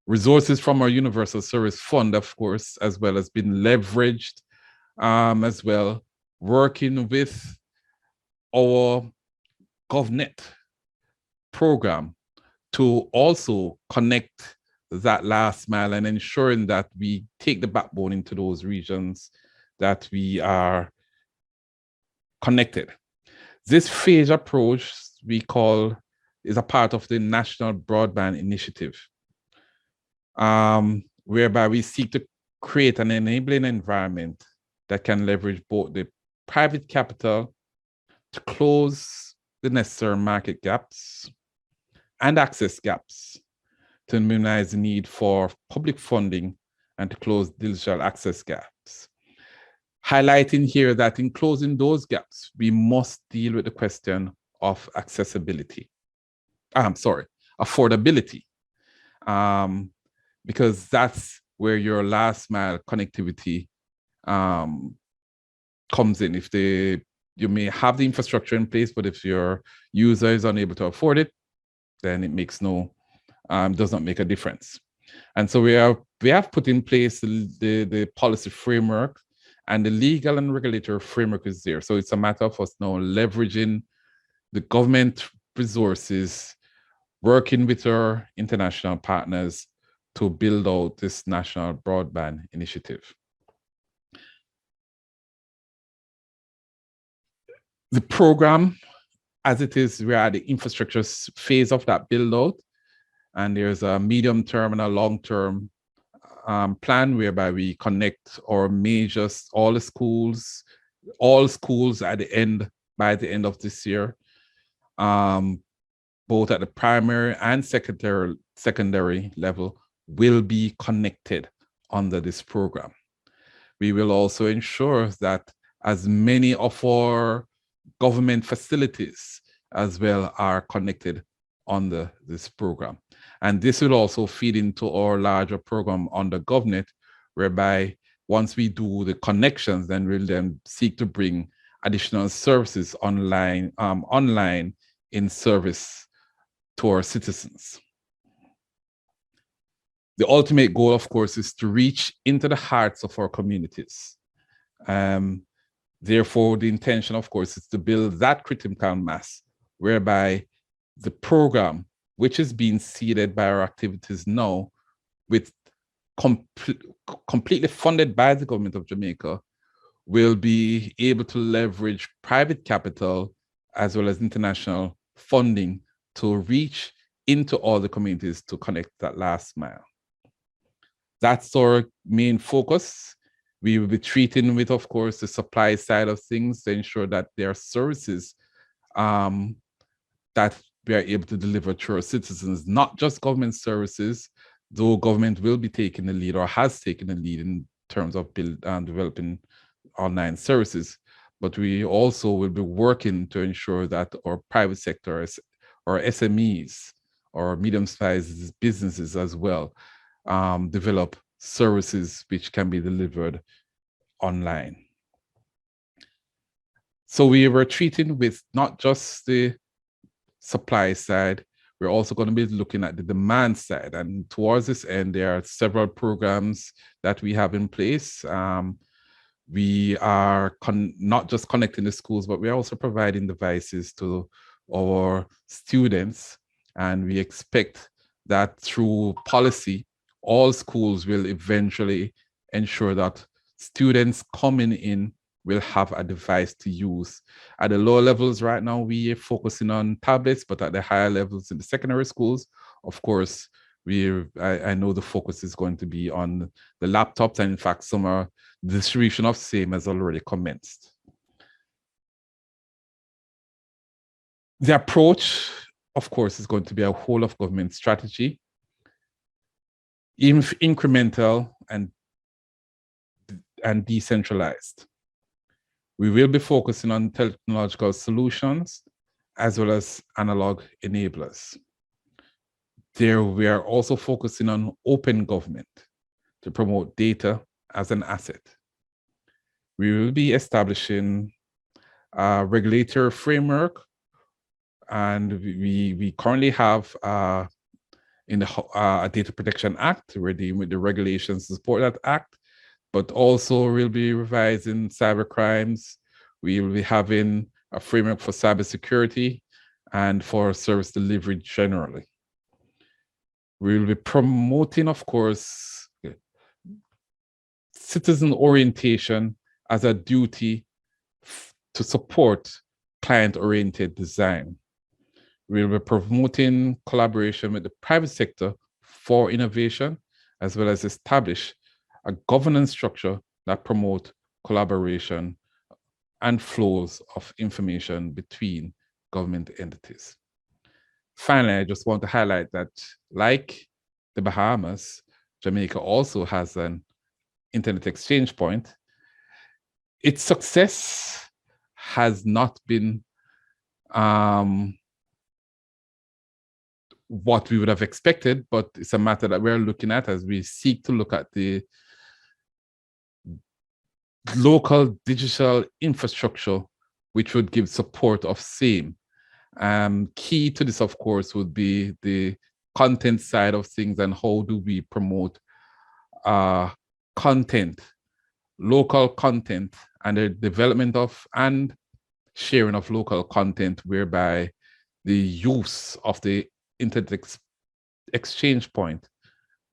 resources from our universal service fund, of course, as well as been leveraged, as well, working with our GovNet program to also connect that last mile and ensuring that we take the backbone into those regions that we are connected. This phased approach is a part of the National Broadband Initiative, whereby we seek to create an enabling environment that can leverage both the private capital to close the necessary market gaps and access gaps to minimize the need for public funding and to close digital access gaps. Highlighting here that in closing those gaps, we must deal with the question of affordability, because that's where your last mile connectivity comes in. You may have the infrastructure in place, but if your user is unable to afford it, then it does not make a difference. And so we have put in place the policy framework, and the legal and regulatory framework is there. So it's a matter of us now leveraging the government resources, working with our international partners to build out this national broadband initiative. The program, as it is, we are at the infrastructure phase of that build out, and there's a medium term and a long term plan whereby we connect our all schools by the end of this year, both at the primary and secondary level will be connected under this program. We will also ensure that as many of our government facilities as well are connected under this program. And this will also feed into our larger program under GovNet, whereby once we do the connections, then we'll then seek to bring additional services online in service to our citizens. The ultimate goal, of course, is to reach into the hearts of our communities. Therefore, the intention, of course, is to build that critical mass whereby the program, which is being seeded by our activities now, with completely funded by the government of Jamaica, will be able to leverage private capital as well as international funding to reach into all the communities to connect that last mile. That's our main focus. We will be treating with, of course, the supply side of things to ensure that there are services that we are able to deliver to our citizens, not just government services, though government will be taking the lead or has taken the lead in terms of developing online services, but we also will be working to ensure that our private sector, or SMEs, or medium-sized businesses as well, develop services which can be delivered online. So we were treating with not just the supply side, we're also going to be looking at the demand side. And towards this end, there are several programs that we have in place. We are not just connecting the schools, but we're also providing devices to our students. And we expect that through policy, all schools will eventually ensure that students coming in will have a device to use. At the lower levels right now, we are focusing on tablets, but at the higher levels in the secondary schools, of course, I know the focus is going to be on the laptops, and in fact, the distribution of same has already commenced. The approach, of course, is going to be a whole of government strategy, incremental and decentralized. We will be focusing on technological solutions as well as analog enablers. There, we are also focusing on open government to promote data as an asset. We will be establishing a regulatory framework, and we currently have in the Data Protection Act, we're dealing with the regulations to support that act, but also we'll be revising cyber crimes. We will be having a framework for cybersecurity and for service delivery generally. We will be promoting, of course, citizen orientation as a duty to support client-oriented design. We will be promoting collaboration with the private sector for innovation, as well as establish a governance structure that promote collaboration and flows of information between government entities. Finally, I just want to highlight that, like the Bahamas, Jamaica also has an internet exchange point. Its success has not been what we would have expected, but it's a matter that we're looking at as we seek to look at the local digital infrastructure, which would give support of same. Key to this, of course, would be the content side of things and how do we promote content, local content, and the development of and sharing of local content, whereby the use of the internet exchange point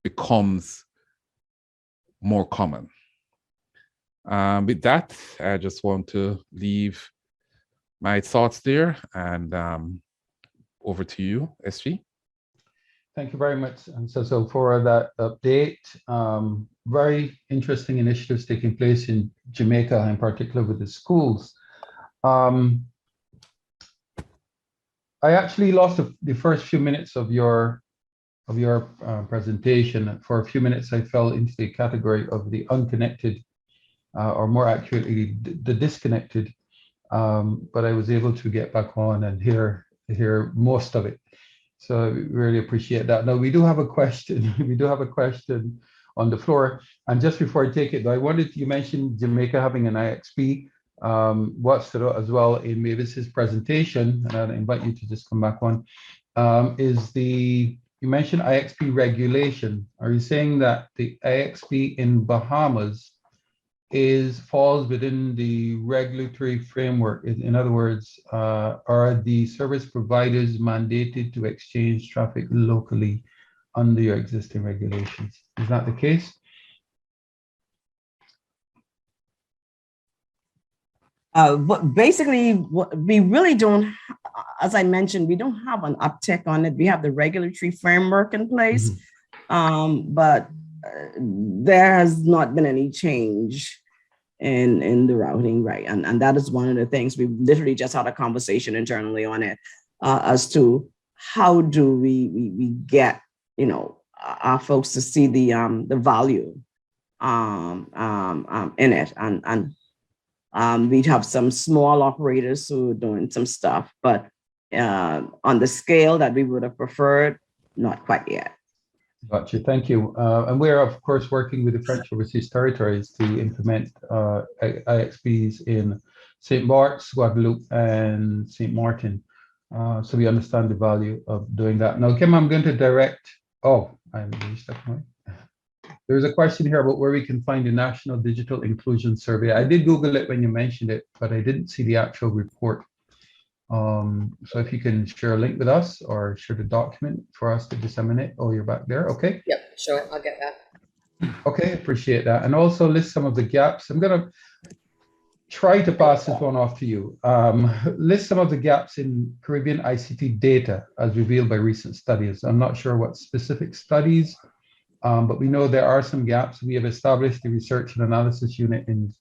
becomes more common. With that, I just want to leave my thoughts there, and over to you, SG. Thank you very much, and Cecil, for that update. Very interesting initiatives taking place in Jamaica, in particular with the schools. I actually lost the first few minutes of your your presentation. For a few minutes, I fell into the category of the unconnected, or more accurately, the disconnected. But I was able to get back on and hear most of it. So I really appreciate that. Now we do have a question. We do have a question on the floor. And just before I take it, though, you mentioned Jamaica having an IXP. What stood out as well in Mavis's presentation, and I'd invite you to just come back on, you mentioned IXP regulation. Are you saying that the IXP in Bahamas falls within the regulatory framework? In other words, are the service providers mandated to exchange traffic locally under your existing regulations? Is that the case? But basically, we really don't, as I mentioned, we don't have an uptick on it. We have the regulatory framework in place, but there has not been any change in the routing, right? And that is one of the things. We literally just had a conversation internally on it as to how do we get, our folks to see the value in it. And we'd have some small operators who are doing some stuff, but on the scale that we would have preferred, not quite yet. Gotcha, thank you. And we're of course working with the French Overseas Territories to implement IXPs in St. Bart's, Guadeloupe, and St. Martin. So we understand the value of doing that. Now, Kim, I'm going to direct, there's a question here about where we can find the National Digital Inclusion Survey. I did Google it when you mentioned it, but I didn't see the actual report. So if you can share a link with us or share the document for us to disseminate. Oh, you're back there. Okay. Yep, sure. I'll get that. Okay, appreciate that. And also list some of the gaps. I'm going to try to pass this one off to you. List some of the gaps in Caribbean ICT data as revealed by recent studies. I'm not sure what specific studies, but we know there are some gaps. We have established the research and analysis unit in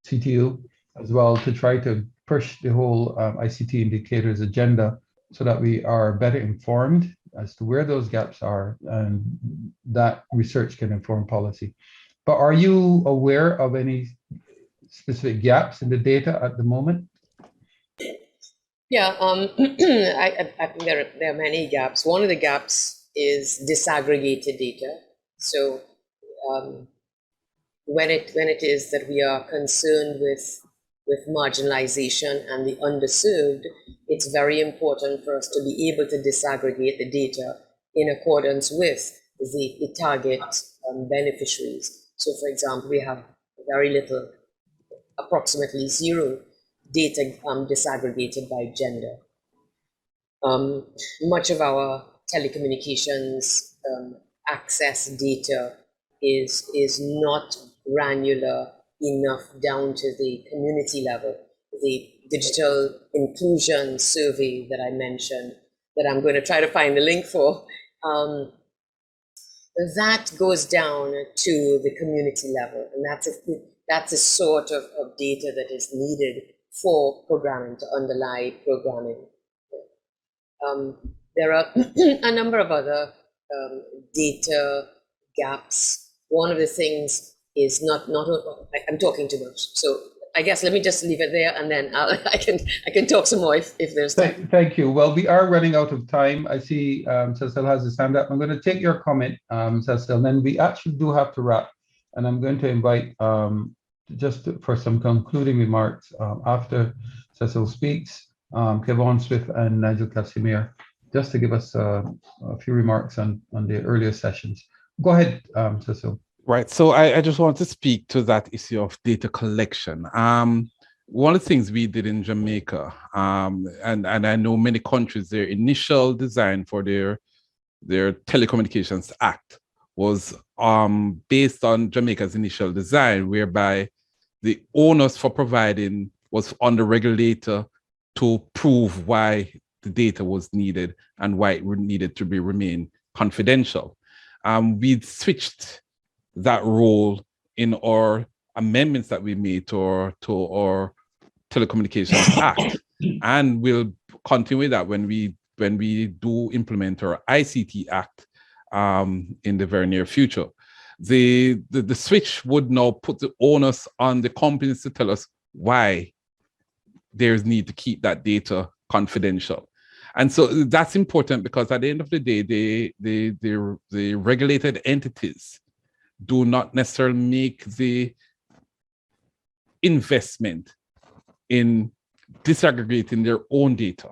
CTU as well to try to push the whole ICT indicators agenda so that we are better informed as to where those gaps are, and that research can inform policy. But are you aware of any specific gaps in the data at the moment? Yeah, I think there are many gaps. One of the gaps is disaggregated data. So when it is that we are concerned with marginalization and the underserved, it's very important for us to be able to disaggregate the data in accordance with the target beneficiaries. So for example, we have very little, approximately zero data disaggregated by gender. Much of our telecommunications access data is not granular enough down to the community level. The digital inclusion survey that I mentioned, that I'm going to try to find the link for, that goes down to the community level, and that's a sort of data that is needed for programming, to underlie programming. There are a number of other data gaps. One of the things is I'm talking too much, so I guess let me just leave it there, and then I can talk some more if there's time. Thank you. Well, we are running out of time. I see Cecil has his hand up. I'm going to take your comment, Cecil, and then we actually do have to wrap. And I'm going to invite for some concluding remarks after Cecil speaks, Kevon Swift and Nigel Casimir, just to give us a few remarks on the earlier sessions. Go ahead, Cecil. Right. So I just want to speak to that issue of data collection. One of the things we did in Jamaica, and I know many countries, their initial design for their Telecommunications Act was based on Jamaica's initial design, whereby the onus for providing was on the regulator to prove why the data was needed and why it needed to remain confidential. We switched that role in our amendments that we made to our Telecommunications Act, and we'll continue with that when we do implement our ICT Act in the very near future. The switch would now put the onus on the companies to tell us why there's need to keep that data confidential. And so that's important because at the end of the day, the regulated entities do not necessarily make the investment in disaggregating their own data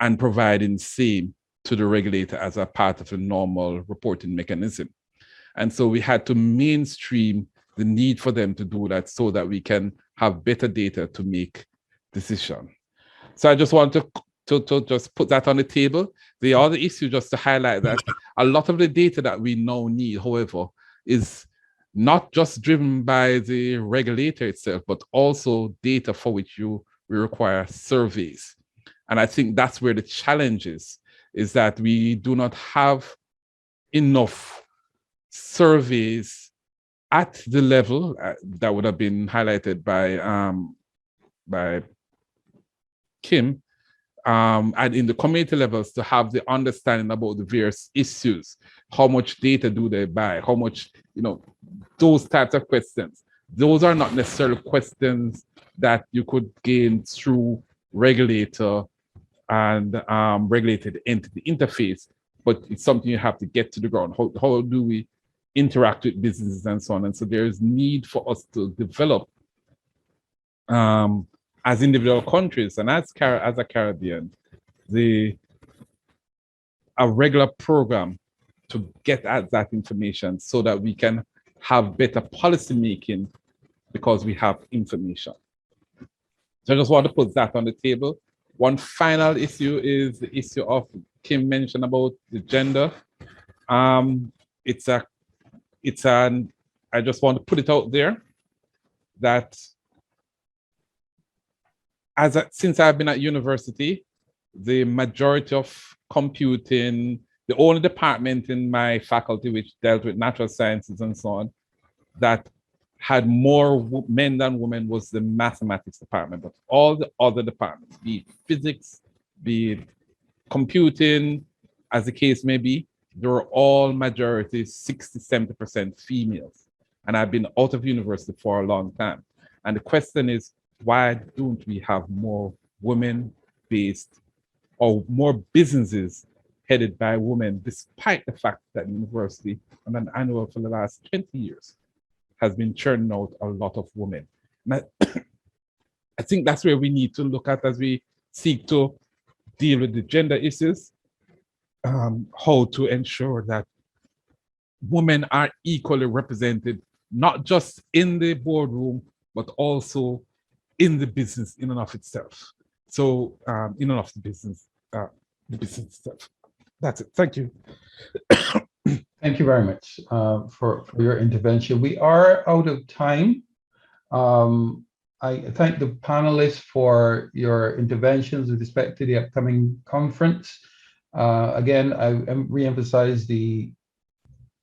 and providing same to the regulator as a part of a normal reporting mechanism. And so we had to mainstream the need for them to do that so that we can have better data to make decisions. So I just want to just put that on the table. The other issue, just to highlight that a lot of the data that we now need, however, is not just driven by the regulator itself, but also data for which we require surveys. And I think that's where the challenge is that we do not have enough surveys at the level that would have been highlighted by Kim, and in the community levels to have the understanding about the various issues. How much data do they buy? How much, those types of questions. Those are not necessarily questions that you could gain through regulator and regulated entity interface, but it's something you have to get to the ground. How do we interact with businesses and so on? And so there is need for us to develop as individual countries and as a Caribbean, a regular program to get at that information so that we can have better policy making because we have information. So I just want to put that on the table. One final issue is the issue of Kim mentioned about the gender. I just want to put it out there that since I've been at university, the majority of computing, the only department in my faculty which dealt with natural sciences and so on, that had more men than women was the mathematics department. But all the other departments, be it physics, be it computing, as the case may be, they were all majority 60-70% females. And I've been out of university for a long time. And the question is, why don't we have more women-based or more businesses headed by women, despite the fact that university on an annual for the last 20 years has been churning out a lot of women. And I think that's where we need to look at as we seek to deal with the gender issues, how to ensure that women are equally represented, not just in the boardroom, but also in the business in and of itself. So in and of the business itself. That's it. Thank you. Thank you very much for your intervention. We are out of time. I thank the panelists for your interventions with respect to the upcoming conference. Again, I re-emphasize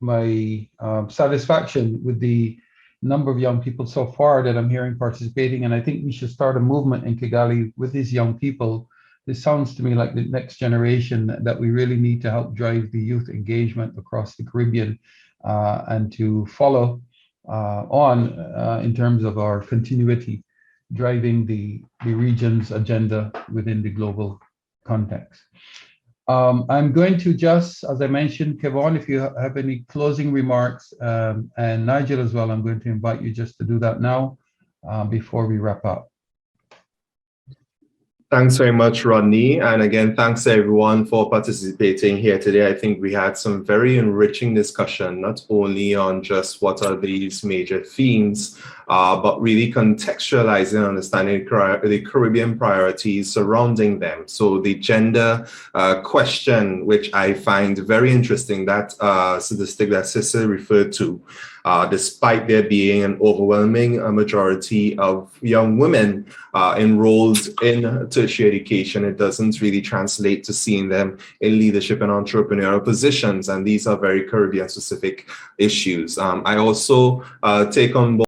my satisfaction with the number of young people so far that I'm hearing participating, and I think we should start a movement in Kigali with these young people. This sounds to me like the next generation that we really need to help drive the youth engagement across the Caribbean and to follow on in terms of our continuity, driving the region's agenda within the global context. I'm going to just, as I mentioned, Kevon, if you have any closing remarks, and Nigel as well, I'm going to invite you just to do that now before we wrap up. Thanks very much, Rodney. And again, thanks to everyone for participating here today. I think we had some very enriching discussion, not only on just what are these major themes, but really contextualizing and understanding the Caribbean priorities surrounding them. So the gender question, which I find very interesting, that statistic that Cecil referred to, despite there being an overwhelming majority of young women enrolled in tertiary education, it doesn't really translate to seeing them in leadership and entrepreneurial positions. And these are very Caribbean specific issues. I also take on board